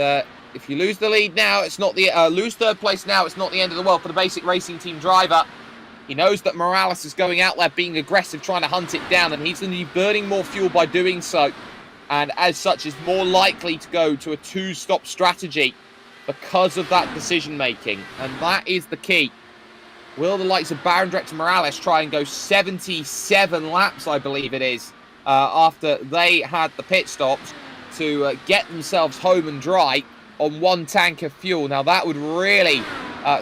if you lose the lead now, it's not the lose third place now. It's not the end of the world for the Basic Racing Team driver. He knows that Morales is going out there being aggressive, trying to hunt it down, and he's going to be burning more fuel by doing so. And as such, is more likely to go to a 2-stop strategy because of that decision making. And that is the key. Will the likes of Barendregt and Morales try and go 77 laps, I believe it is, after they had the pit stops, to get themselves home and dry on 1 tank of fuel? Now that would really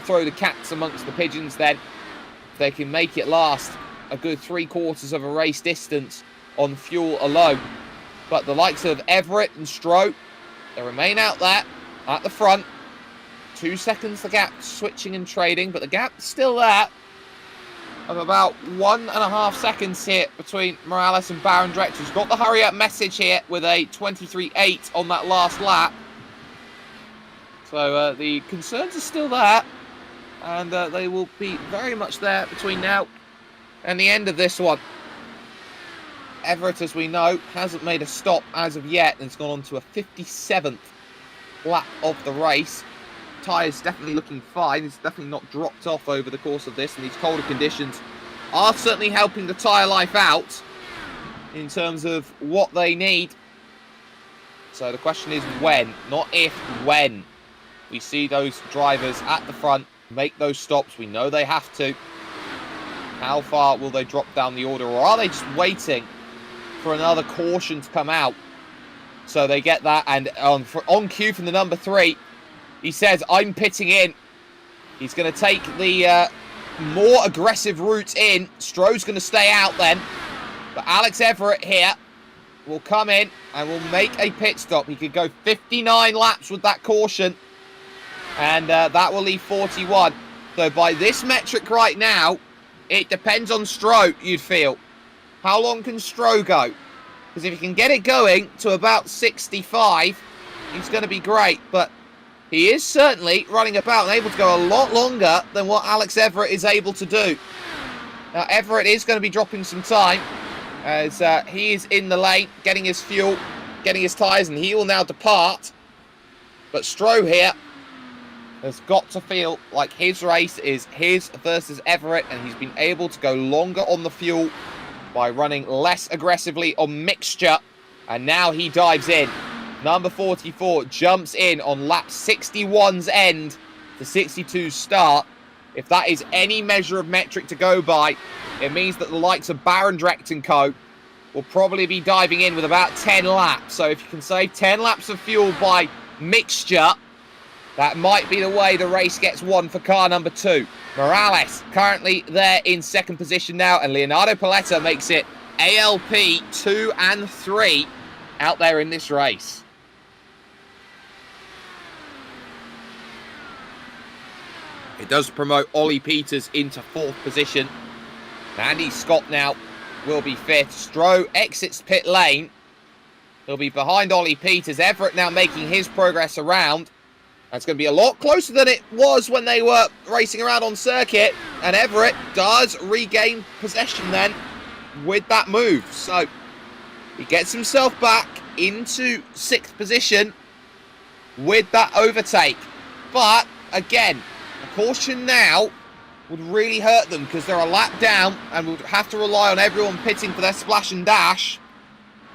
throw the cats amongst the pigeons then, if they can make it last a good 3/4 of a race distance on fuel alone. But the likes of Everitt and Stroh, they remain out there at the front. 2 seconds the gap switching and trading, but the gap's still there of about 1.5 seconds here between Morales and Barendregt, who's got the hurry up message here with a 23.8 on that last lap. So the concerns are still there, and they will be very much there between now and the end of this one. Everitt, as we know, hasn't made a stop as of yet, and it's gone on to a 57th lap of the race. Tyre's definitely looking fine. It's definitely not dropped off over the course of this, and these colder conditions are certainly helping the tyre life out in terms of what they need. So the question is when, not if, when we see those drivers at the front make those stops. We know they have to. How far will they drop down the order, or are they just waiting for another caution to come out so they get that? And on cue from the number 3, he says, I'm pitting in. He's going to take the more aggressive route in. Stroh's going to stay out then. But Alex Everitt here will come in and will make a pit stop. He could go 59 laps with that caution. And that will leave 41. So by this metric right now, it depends on Stroh, you'd feel. How long can Stroh go? Because if he can get it going to about 65, he's going to be great. But he is certainly running about and able to go a lot longer than what Alex Everitt is able to do. Now, Everitt is going to be dropping some time as he is in the lane, getting his fuel, getting his tyres, and he will now depart. But Stroh here has got to feel like his race is his versus Everitt, and he's been able to go longer on the fuel by running less aggressively on mixture. And now he dives in. Number 44 jumps in on lap 61's end to 62's start. If that is any measure of metric to go by, it means that the likes of Barendregt and co will probably be diving in with about 10 laps. So if you can save 10 laps of fuel by mixture, that might be the way the race gets won for car number 2. Morales currently there in second position now, and Leonardo Paletta makes it ALP 2 and 3 out there in this race. It does promote Ollie Peters into 4th position. Andy Scott now will be 5th. Stroh exits pit lane. He'll be behind Ollie Peters. Everitt now making his progress around. That's going to be a lot closer than it was when they were racing around on circuit. And Everitt does regain possession then with that move. So he gets himself back into 6th position with that overtake. But again, a caution now would really hurt them because they're a lap down and would have to rely on everyone pitting for their splash and dash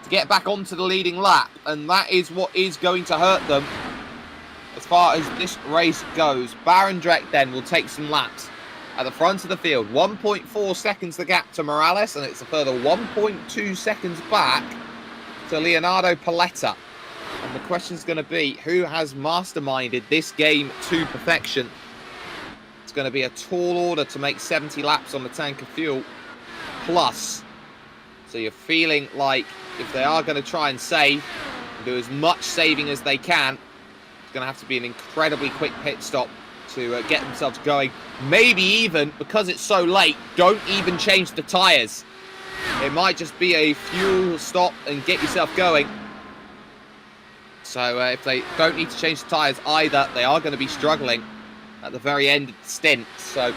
to get back onto the leading lap. And that is what is going to hurt them as far as this race goes. Barendregt then will take some laps at the front of the field. 1.4 seconds the gap to Morales, and it's a further 1.2 seconds back to Leonardo Paletta. And the question is going to be, who has masterminded this game to perfection? It's going to be a tall order to make 70 laps on the tank of fuel plus. So you're feeling like if they are going to try and save, and do as much saving as they can, it's going to have to be an incredibly quick pit stop to get themselves going. Maybe even, because it's so late, don't even change the tyres. It might just be a fuel stop and get yourself going. So if they don't need to change the tyres either, they are going to be struggling at the very end of the stint. So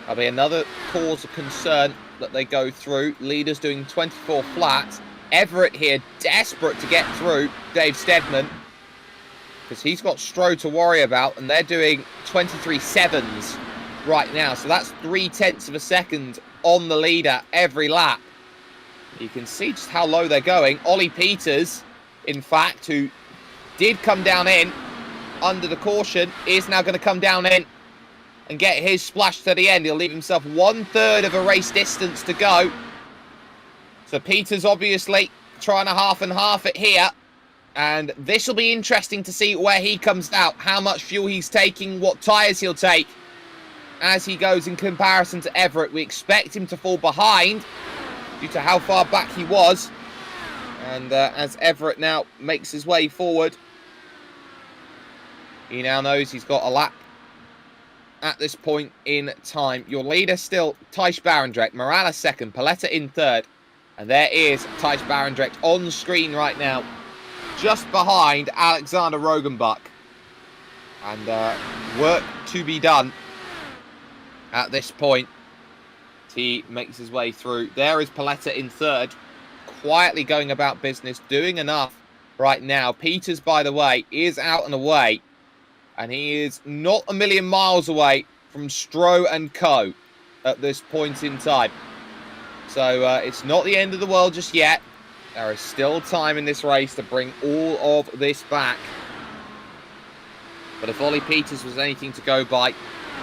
that'll be another cause of concern that they go through. Leaders doing 24 flats. Everitt here desperate to get through Dave Steadman, because he's got Stroh to worry about, and they're doing 23.7s right now. So that's 0.3 of a second on the leader every lap. You can see just how low they're going. Ollie Peters, in fact, who did come down in under the caution, is now going to come down in and get his splash to the end. He'll leave himself 1/3 of a race distance to go. So Peters obviously trying to half and half it here. And this will be interesting to see where he comes out, how much fuel he's taking, what tyres he'll take as he goes in comparison to Everitt. We expect him to fall behind due to how far back he was. And as Everitt now makes his way forward, he now knows he's got a lap at this point in time. Your leader still Thijs Barendregt, Morales second, Paletta in third. And there is Thijs Barendregt on the screen right now, just behind Alexander Rogenbach. And work to be done at this point. He makes his way through. There is Paletta in third, quietly going about business, doing enough right now. Peters, by the way, is out and away. And he is not a million miles away from Stroh and co at this point in time. So it's not the end of the world just yet. There is still time in this race to bring all of this back. But if Ollie Peters was anything to go by,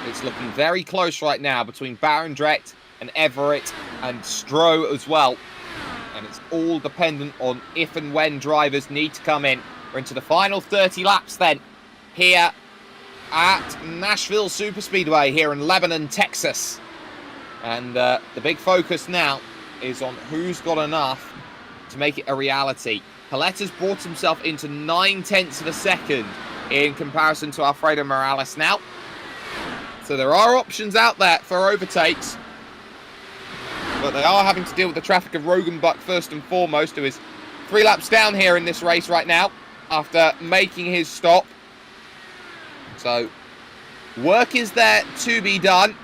it's looking very close right now between Barendregt and Everitt and Stroh as well. And it's all dependent on if and when drivers need to come in. We're into the final 30 laps then here at Nashville Superspeedway here in Lebanon, Texas. And the big focus now is on who's got enough to make it a reality. Paletta's brought himself into 0.9 of a second in comparison to Alfredo Morales now. So there are options out there for overtakes. But they are having to deal with the traffic of Rogan Buck first and foremost, who is 3 laps down here in this race right now after making his stop. So, work is there to be done.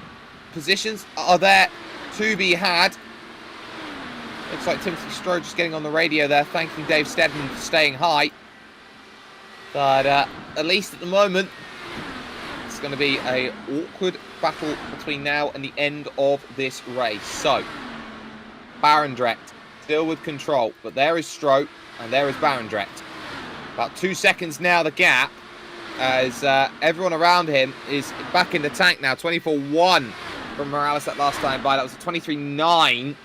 Positions are there to be had. Looks like Timothy Stroh just getting on the radio there, thanking Dave Steadman for staying high. But at least at the moment, it's going to be an awkward battle between now and the end of this race. So, Barendregt still with control, but there is Stroh and there is Barendregt. About 2 seconds now the gap, as everyone around him is back in the tank now. 24.1 from Morales that last time by. That was a 23.9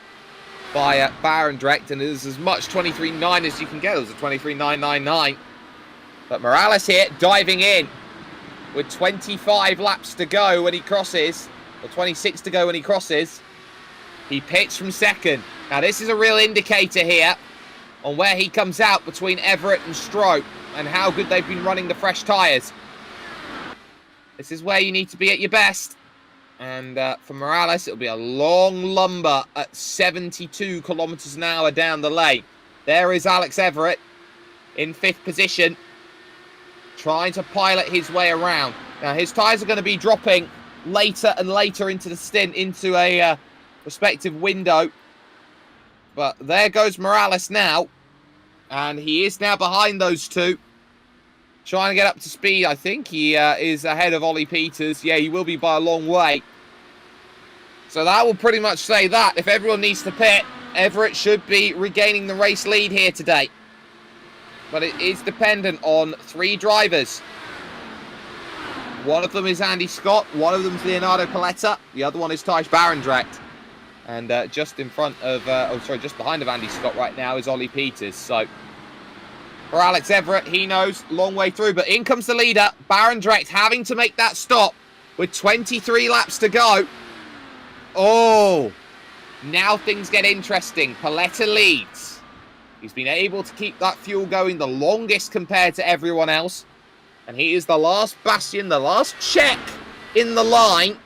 by Barendregt, and it is as much 23.9 as you can get. It was a 23.999. But Morales here diving in with 25 laps to go when he crosses, or 26 to go when he crosses. He pits from second. Now this is a real indicator here on where he comes out between Everitt and Stroh and how good they've been running the fresh tyres. This is where you need to be at your best. And for Morales, it'll be a long lumber at 72 kilometres an hour down the lane. There is Alex Everitt in 5th position, trying to pilot his way around. Now, his tyres are going to be dropping later and later into the stint, into a respective window. But there goes Morales now. And he is now behind those two, trying to get up to speed. I think he is ahead of Ollie Peters. Yeah, he will be by a long way. So that will pretty much say that. If everyone needs to pit, Everitt should be regaining the race lead here today. But it is dependent on 3 drivers. One of them is Andy Scott. One of them is Leonardo Paletta. The other one is Thijs Barendregt. And just in front of, just behind of Andy Scott right now is Ollie Peters. So for Alex Everitt, he knows, long way through. But in comes the leader, Barendregt, having to make that stop with 23 laps to go. Oh, now things get interesting. Paletta leads. He's been able to keep that fuel going the longest compared to everyone else. And he is the last bastion, the last check in the line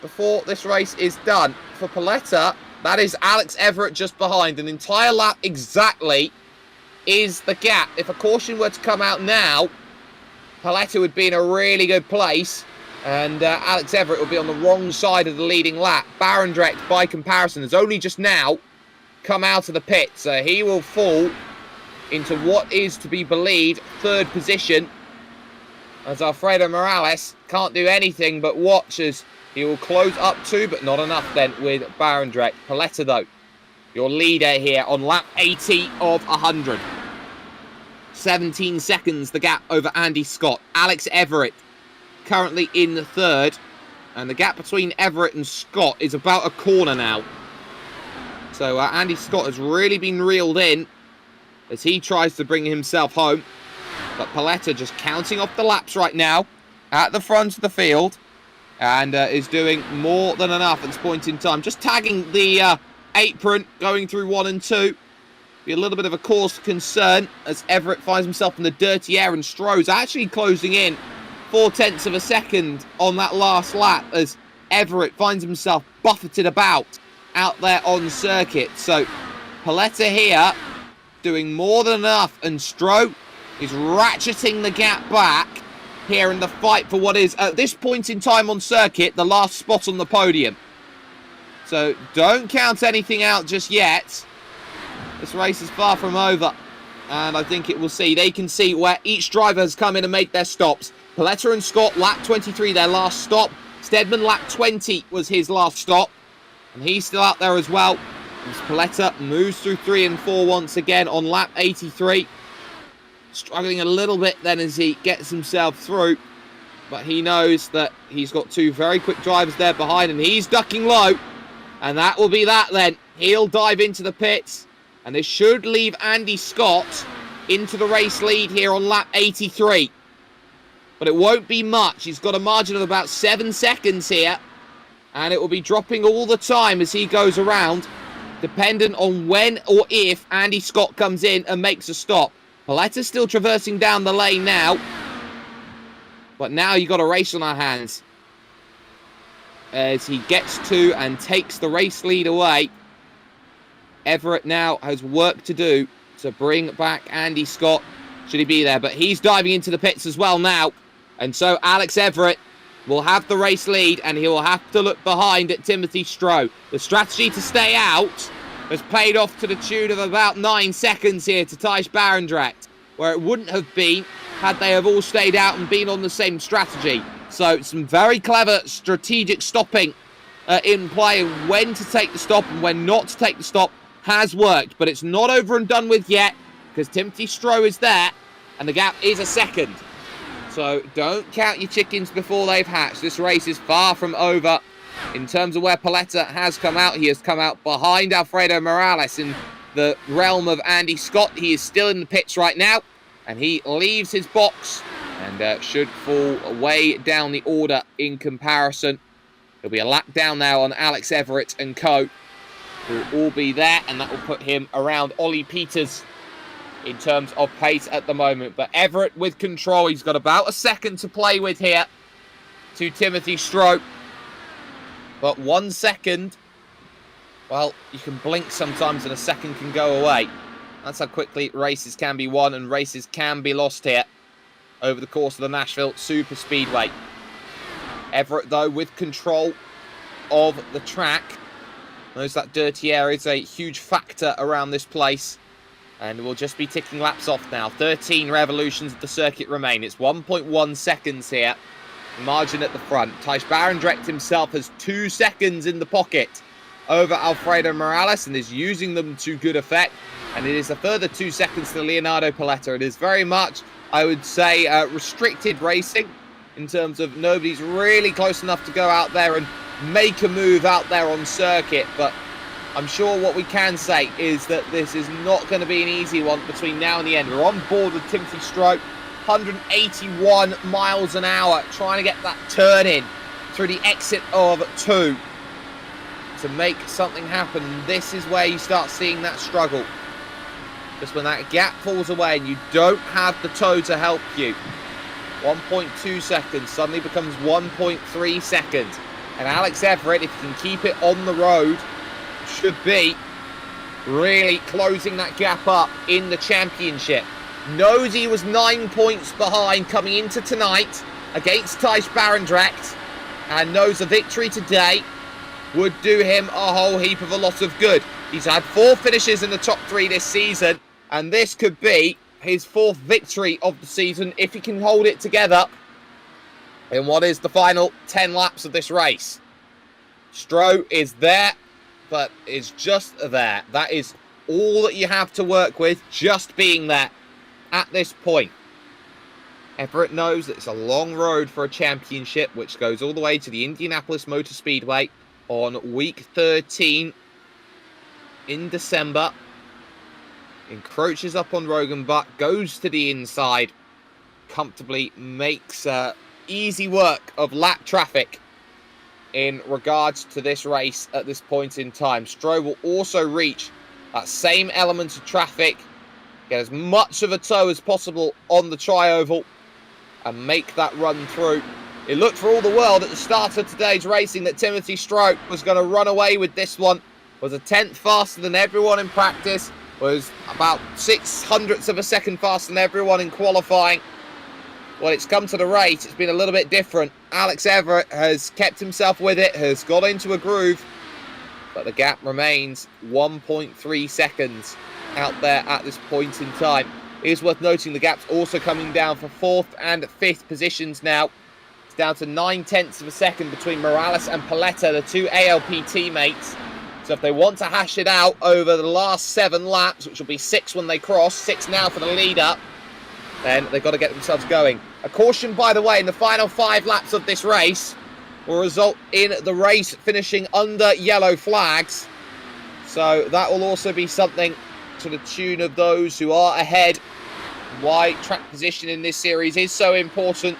before this race is done. For Paletta, that is Alex Everitt just behind. An entire lap exactly is the gap. If a caution were to come out now, Paletta would be in a really good place. And Alex Everitt would be on the wrong side of the leading lap. Barendregt, by comparison, has only just now come out of the pit. So he will fall into what is to be believed 3rd position, as Alfredo Morales can't do anything but watch as he will close up 2, but not enough then with Barendregt. Paletta, though, your leader here on lap 80 of 100. 17 seconds the gap over Andy Scott. Alex Everitt currently in the 3rd. And the gap between Everitt and Scott is about a corner now. So Andy Scott has really been reeled in as he tries to bring himself home. But Paletta just counting off the laps right now at the front of the field. And is doing more than enough at this point in time. Just tagging the apron, going through 1 and 2. Be a little bit of a cause for concern as Everitt finds himself in the dirty air, and Stroh's actually closing in 0.4 of a second on that last lap as Everitt finds himself buffeted about out there on circuit. So Paletta here doing more than enough, and Stroh is ratcheting the gap back here in the fight for what is, at this point in time on circuit, the last spot on the podium. So don't count anything out just yet. This race is far from over, and I think it will see. They can see where each driver has come in and made their stops. Paletta and Scott, lap 23, their last stop. Steadman, lap 20 was his last stop, and he's still out there as well. As Paletta moves through 3 and 4 once again on lap 83. Struggling a little bit then as he gets himself through, but he knows that he's got 2 very quick drivers there behind, and he's ducking low, and that will be that then. He'll dive into the pits, and this should leave Andy Scott into the race lead here on lap 83. But it won't be much. He's got a margin of about 7 seconds here, and it will be dropping all the time as he goes around, dependent on when or if Andy Scott comes in and makes a stop. Paletta's still traversing down the lane now, but now you've got a race on our hands. as he gets to and takes the race lead away. Everitt now has work to do to bring back Andy Scott, should he be there. But he's diving into the pits as well now. And so Alex Everitt will have the race lead, and he will have to look behind at Timothy Stroh. The strategy to stay out has paid off to the tune of about 9 seconds here to Thijs Barendregt, where it wouldn't have been had they have all stayed out and been on the same strategy. So some very clever strategic stopping in play, and when to take the stop and when not to take the stop has worked. But it's not over and done with yet, because Timothy Stroh is there and the gap is a second. So don't count your chickens before they've hatched. This race is far from over. In terms of where Paletta has come out, he has come out behind Alfredo Morales in the realm of Andy Scott. He is still in the pits right now, and he leaves his box and should fall way down the order in comparison. There'll be a lap down now on Alex Everitt and co, who will all be there, and that will put him around Ollie Peters in terms of pace at the moment. But Everitt with control. He's got about a second to play with here to Timothy Stroh. But 1 second, well, you can blink sometimes and a second can go away. That's how quickly races can be won and races can be lost here over the course of the Nashville Superspeedway. Everitt, though, with control of the track. Notice that dirty air is a huge factor around this place. And we'll just be ticking laps off now. 13 revolutions of the circuit remain. It's 1.1 seconds here. Margin at the front. Thijs Barendregt himself has 2 seconds in the pocket over Alfredo Morales and is using them to good effect. And it is a further 2 seconds to Leonardo Paletta. It is very much, I would say, restricted racing in terms of nobody's really close enough to go out there and make a move out there on circuit. But I'm sure what we can say is that this is not going to be an easy one between now and the end. We're on board with Timothy Stroh, 181 miles an hour, trying to get that turn in through the exit of 2 to make something happen. This is where you start seeing that struggle. Just when that gap falls away and you don't have the toe to help you. 1.2 seconds suddenly becomes 1.3 seconds. And Alex Everitt, if he can keep it on the road, should be really closing that gap up in the championship. Knows he was 9 points behind coming into tonight against Thijs Barendregt, and knows a victory today would do him a whole heap of a lot of good. He's had 4 finishes in the top 3 this season, and this could be his 4th victory of the season if he can hold it together in what is the final 10 laps of this race. Stroh is there, but is just there. That is all that you have to work with, just being there at this point. Everitt knows that it's a long road for a championship, which goes all the way to the Indianapolis Motor Speedway on week 13 in December. Encroaches up on Rogan Buck, goes to the inside, comfortably makes easy work of lap traffic in regards to this race at this point in time. Stroh will also reach that same element of traffic, get as much of a toe as possible on the tri-oval and make that run through. It looked for all the world at the start of today's racing that Timothy Stroh was going to run away with this one. Was a 10th faster than everyone in practice, was about 0.06 of a second faster than everyone in qualifying. When it's come to the race, it's been a little bit different. Alex Everitt has kept himself with it, has got into a groove, but the gap remains 1.3 seconds out there at this point in time. It is worth noting the gap's also coming down for 4th and 5th positions now. It's down to 0.9 of a second between Morales and Paletta, the 2 ALP teammates. So if they want to hash it out over the last 7 laps, which will be 6 when they cross, 6 now for the lead-up, then they've got to get themselves going. A caution, by the way, in the final 5 laps of this race will result in the race finishing under yellow flags. So that will also be something to the tune of those who are ahead. Why track position in this series is so important,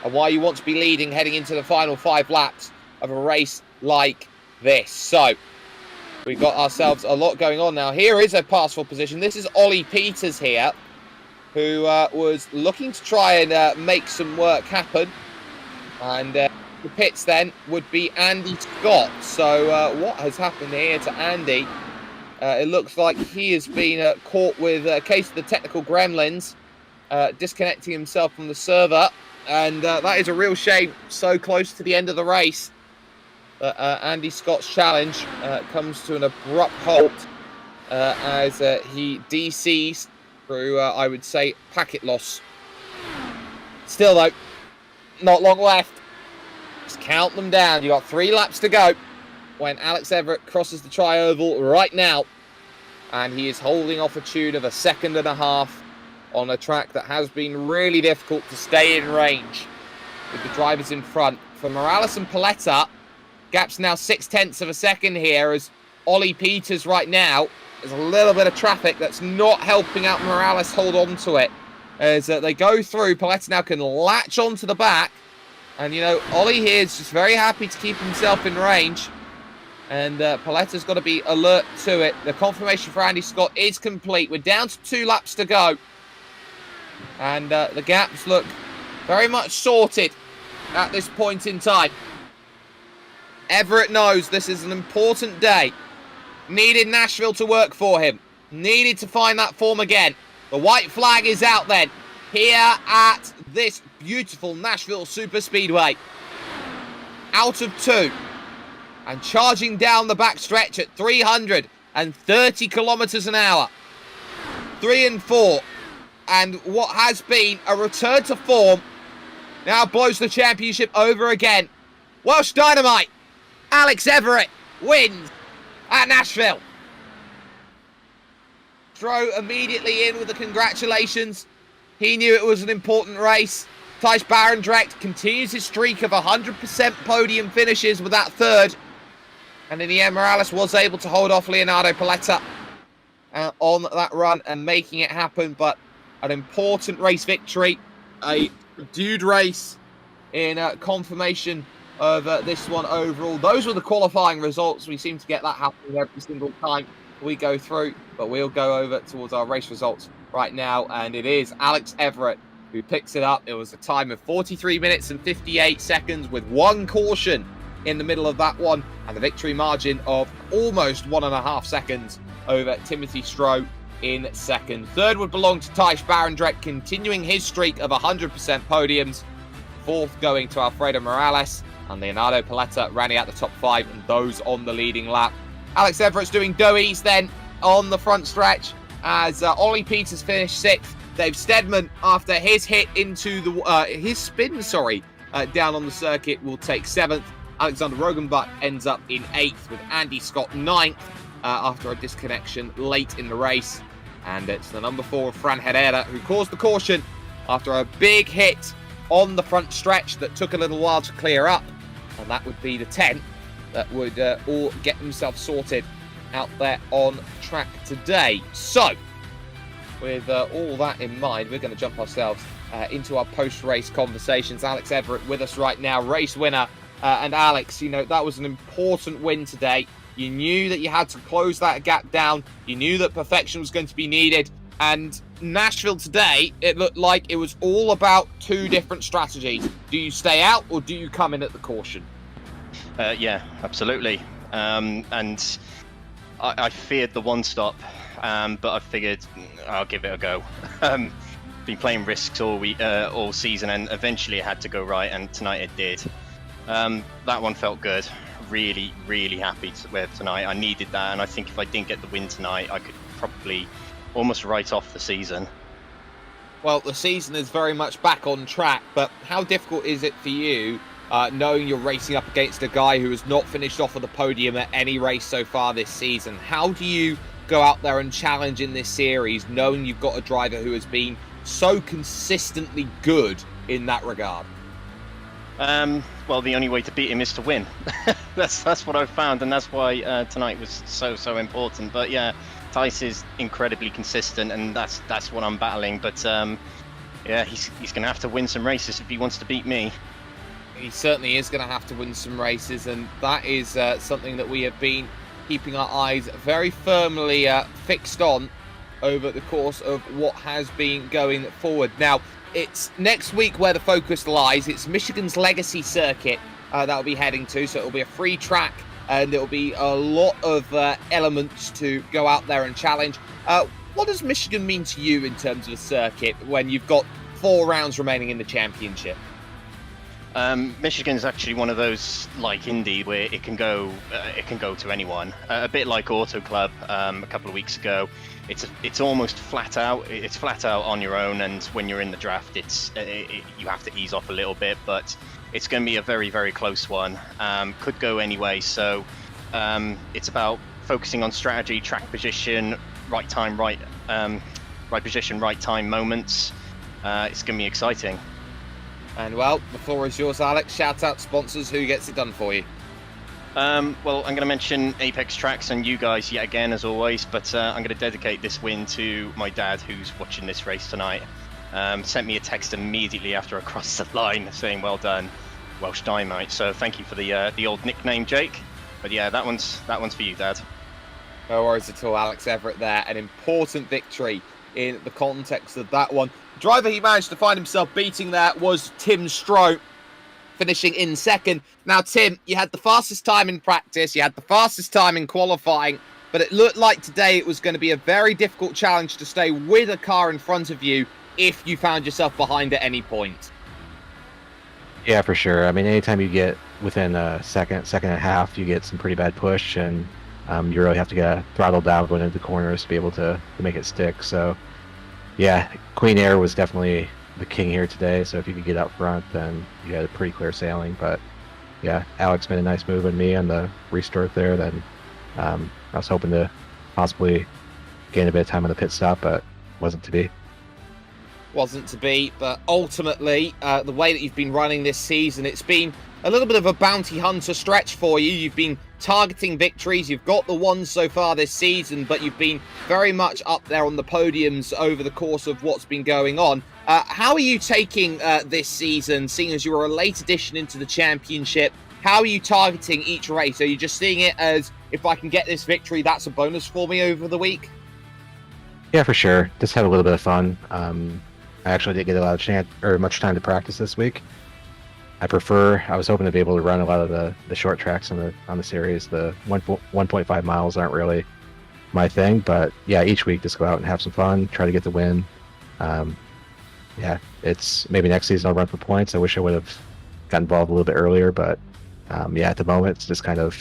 and why you want to be leading heading into the final 5 laps of a race like this. So we've got ourselves a lot going on now. Here is a pass for position. This is Ollie Peters here, who was looking to try and make some work happen. And the pits then would be Andy Scott. So what has happened here to Andy? It looks like he has been caught with a case of the technical gremlins, disconnecting himself from the server. And that is a real shame, so close to the end of the race. Andy Scott's challenge comes to an abrupt halt as he DCs through, I would say, packet loss. Still, though, not long left. Just count them down. You got 3 laps to go when Alex Everitt crosses the tri-oval right now. And he is holding off a tune of 1.5 seconds on a track that has been really difficult to stay in range with the drivers in front. For Morales and Paletta, gap's now 0.6 of a second here as Ollie Peters right now. There's a little bit of traffic that's not helping out Morales hold on to it. As they go through, Paletta now can latch onto the back. And, you know, Ollie here is just very happy to keep himself in range. And Paletta's got to be alert to it. The confirmation for Andy Scott is complete. We're down to 2 laps to go. And the gaps look very much sorted at this point in time. Everitt knows this is an important day. Needed Nashville to work for him. Needed to find that form again. The white flag is out then. Here at this beautiful Nashville Superspeedway. Out of 2. And charging down the backstretch at 330 kilometers an hour. 3 and 4. And what has been a return to form now blows the championship over again. Welsh Dynamite, Alex Everitt wins at Nashville. Stroh immediately in with the congratulations. He knew it was an important race. Thijs Barendregt continues his streak of 100% podium finishes with that 3rd. And in the end, Morales was able to hold off Leonardo Paletta on that run and making it happen. But an important race victory, a dude race in confirmation of this one overall. Those were the qualifying results. We seem to get that happening every single time we go through, but we'll go over towards our race results right now, and it is Alex Everitt who picks it up. It was a time of 43 minutes and 58 seconds with 1 caution in the middle of that one, and the victory margin of almost 1.5 seconds over Timothy Stroh in 2nd. 3rd would belong to Thijs Barendregt, continuing his streak of 100% podiums. 4th going to Alfredo Morales, and Leonardo Paletta running out the top 5, and those on the leading lap. Alex Everitt's doing doughies then on the front stretch as Ollie Peters finished 6th. Dave Steadman, after his hit into the his spin, down on the circuit, will take 7th. Alexander Rogenbach ends up in 8th with Andy Scott 9th after a disconnection late in the race. And it's the number 4 of Fran Herrera who caused the caution after a big hit on the front stretch that took a little while to clear up. And that would be the 10 that would all get themselves sorted out there on track today. So, with all that in mind, we're going to jump ourselves into our post-race conversations. Alex Everitt with us right now, race winner. And Alex, you know, that was an important win today. You knew that you had to close that gap down. You knew that perfection was going to be needed. And Nashville today, it looked like it was all about 2 different strategies. Do you stay out or do you come in at the caution? Yeah, absolutely. And I feared the 1 stop, but I figured I'll give it a go. Been playing risks all season, and eventually it had to go right, and tonight it did. That one felt good. Really, really happy with tonight. I needed that, and I think if I didn't get the win tonight, I could probably almost write off the season. Well, the season is very much back on track, but how difficult is it for you knowing you're racing up against a guy who has not finished off of the podium at any race so far this season? How do you go out there and challenge in this series, knowing you've got a driver who has been so consistently good in that regard? Well, the only way to beat him is to win. That's what I've found, and that's why tonight was so important. But yeah, Thijs is incredibly consistent, and that's what I'm battling. But yeah, he's going to have to win some races if he wants to beat me. He certainly is going to have to win some races, and that is something that we have been keeping our eyes very firmly fixed on over the course of what has been going forward. Now, it's next week where the focus lies. It's Michigan's Legacy Circuit, that'll be heading to. So it'll be a free track, and it'll be a lot of elements to go out there and challenge. What does Michigan mean to you in terms of a circuit when you've got 4 rounds remaining in the championship? Michigan is actually one of those, like Indy, where it can go to anyone. A bit like Auto Club a couple of weeks ago. It's almost flat out. It's flat out on your own, and when you're in the draft, you have to ease off a little bit. But it's going to be a very, very close one. Could go anyway. So it's about focusing on strategy, track position, right time, right position, right time moments. It's going to be exciting. And well, the floor is yours, Alex. Shout out sponsors. Who gets it done for you? Well, I'm going to mention Apex Tracks and you guys yet again, as always, but I'm going to dedicate this win to my dad, who's watching this race tonight. Sent me a text immediately after I crossed the line saying, well done, Welsh Dynamite. So thank you for the old nickname, Jake. But yeah, that one's for you, Dad. No worries at all, Alex Everitt there. An important victory in the context of that one. The driver he managed to find himself beating there was Tim Stroh, finishing in second. Now, Tim, you had the fastest time in practice, you had the fastest time in qualifying, but it looked like today it was going to be a very difficult challenge to stay with a car in front of you if you found yourself behind at any point. Yeah, for sure. I mean, anytime you get within a second and a half, you get some pretty bad push, and you really have to get a throttle down going into the corners to be able to make it stick. So, yeah, Queen Air was definitely the king here today. So if you could get out front, then you had a pretty clear sailing. But yeah, Alex made a nice move on me on the restart there. Then I was hoping to possibly gain a bit of time on the pit stop, but wasn't to be. Wasn't to be, but ultimately, the way that you've been running this season, it's been a little bit of a bounty hunter stretch for you. You've been targeting victories. You've got the ones so far this season, but you've been very much up there on the podiums over the course of what's been going on. How are you taking this season, seeing as you were a late addition into the championship? How are you targeting each race? Are you just seeing it as, if I can get this victory, that's a bonus for me over the week? Yeah, for sure. Just had a little bit of fun. I actually didn't get a lot of chance or much time to practice this week. I was hoping to be able to run a lot of the short tracks on the series. The 1.5 miles aren't really my thing, but yeah, each week just go out and have some fun, try to get the win. Yeah, it's maybe next season I'll run for points. I wish I would have got involved a little bit earlier, but yeah, at the moment it's just kind of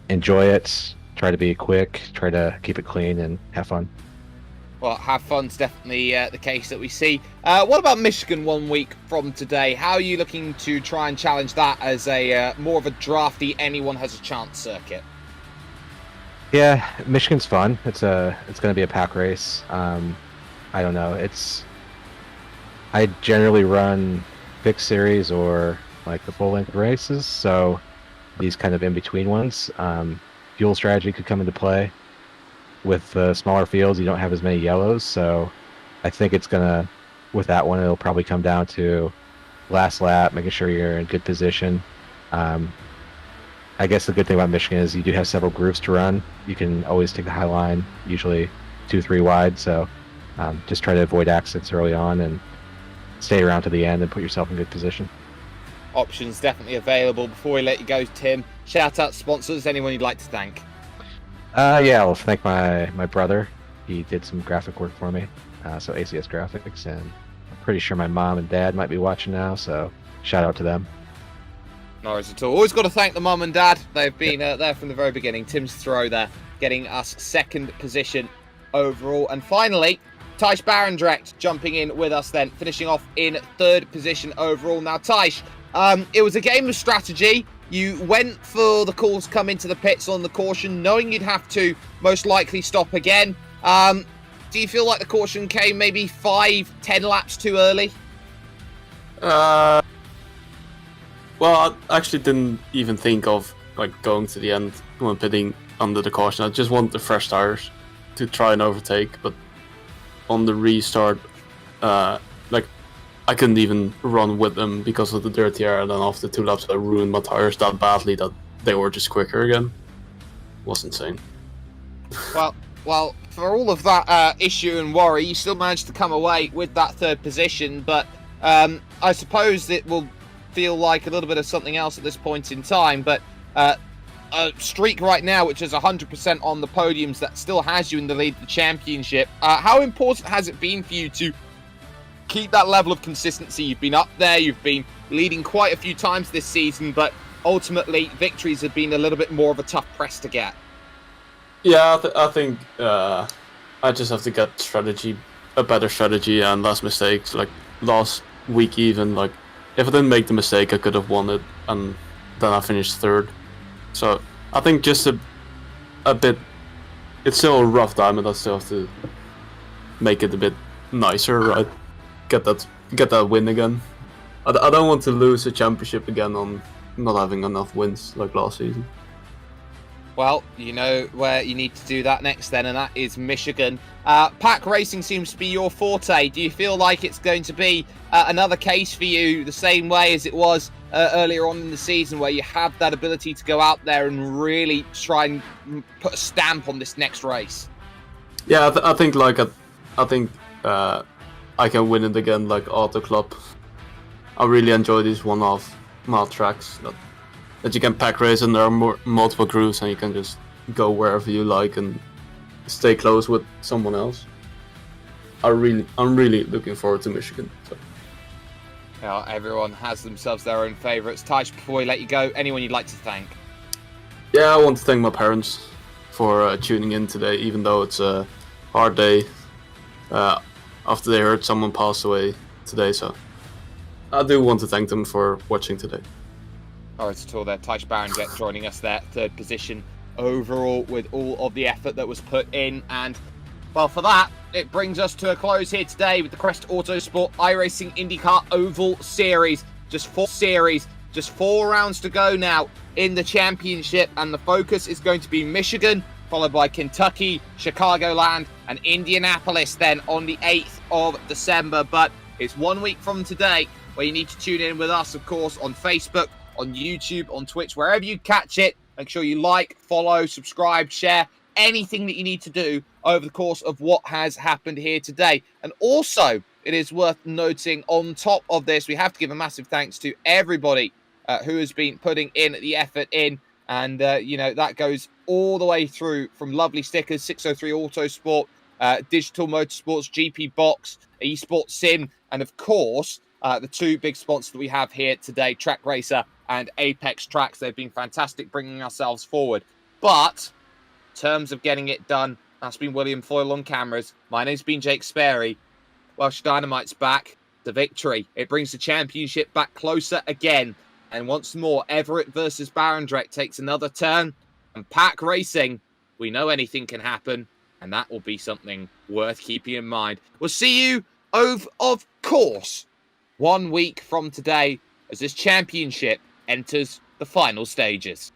enjoy it, try to be quick, try to keep it clean, and have fun. Well, have fun's definitely the case that we see. What about Michigan 1 week from today? How are you looking to try and challenge that as a more of a drafty, anyone has a chance circuit? Yeah, Michigan's fun. It's going to be a pack race. I don't know. I generally run fixed series or like the full length races, so these kind of in between ones. Fuel strategy could come into play. With smaller fields, you don't have as many yellows, so I think with that one, it'll probably come down to last lap, making sure you're in good position. I guess the good thing about Michigan is you do have several grooves to run. You can always take the high line, usually 2-3 wide, so just try to avoid accidents early on and stay around to the end and put yourself in good position. Options definitely available. Before we let you go, Tim, shout out sponsors, anyone you'd like to thank? Yeah, I'll thank my brother. He did some graphic work for me, so ACS Graphics, and I'm pretty sure my mom and dad might be watching now, so shout out to them. No worries at all. Always got to thank the mum and dad. They've been there from the very beginning. Tim Stroh there, getting us second position overall. And finally, Thijs Barendregt jumping in with us then, finishing off in third position overall. Now, Thijs, it was a game of strategy. You went for the calls come into the pits on the caution, knowing you'd have to most likely stop again. Do you feel like the caution came maybe 5-10 laps too early? Well, I actually didn't even think of going to the end when pitting under the caution. I just wanted the fresh tires to try and overtake, but on the restart, I couldn't even run with them because of the dirty air, and then after 2 laps I ruined my tires that badly that they were just quicker again. It was insane. Well, for all of that issue and worry, you still managed to come away with that third position, but I suppose it will feel like a little bit of something else at this point in time, but a streak right now, which is 100% on the podiums, that still has you in the lead of the championship. How important has it been for you to keep that level of consistency? You've been up there, you've been leading quite a few times this season, but ultimately victories have been a little bit more of a tough press to get. Yeah, I think I just have to get a better strategy and less mistakes. Like last week even, like if I didn't make the mistake, I could have won it, and then I finished third. So I think just a bit, it's still a rough diamond. I still have to make it a bit nicer, right? Get that win again. I don't want to lose a championship again on not having enough wins like last season. Well, you know where you need to do that next then, and that is Michigan. Pack racing seems to be your forte. Do you feel like it's going to be another case for you the same way as it was earlier on in the season, where you have that ability to go out there and really try and put a stamp on this next race? Yeah, I think I can win it again, like Auto Club. I really enjoy these one-off mile tracks that you can pack race, and there are multiple grooves, and you can just go wherever you like and stay close with someone else. I'm really looking forward to Michigan. So. Well, everyone has themselves their own favourites. Thijs, before we let you go, anyone you'd like to thank? Yeah, I want to thank my parents for tuning in today, even though it's a hard day after they heard someone pass away today. So I do want to thank them for watching today. All right, at all there. Thijs Barendregt joining us there, third position overall with all of the effort that was put in. And, well, for that, it brings us to a close here today with the Crest Autosport iRacing IndyCar Oval Series. Just 4 rounds to go now in the championship. And the focus is going to be Michigan, followed by Kentucky, Chicagoland, and Indianapolis then on the 8th of December. But it's 1 week from today where you need to tune in with us, of course, on Facebook, on YouTube, on Twitch, wherever you catch it. Make sure you like, follow, subscribe, share, anything that you need to do over the course of what has happened here today. And also, it is worth noting on top of this, we have to give a massive thanks to everybody who has been putting in the effort in. And, you know, that goes all the way through from lovely stickers, 603 Autosport, Digital Motorsports, GP Box, Esports Sim, and of course, the two big sponsors that we have here today, Track Racer and Apex Tracks. They've been fantastic bringing ourselves forward. But in terms of getting it done, that's been William Foyle on cameras. My name's been Jake Sperry. Welsh Dynamite's back. The victory. It brings the championship back closer again. And once more, Everitt versus Barendregt takes another turn. And Pack Racing, we know anything can happen. And that will be something worth keeping in mind. We'll see you, of course, 1 week from today as this championship enters the final stages.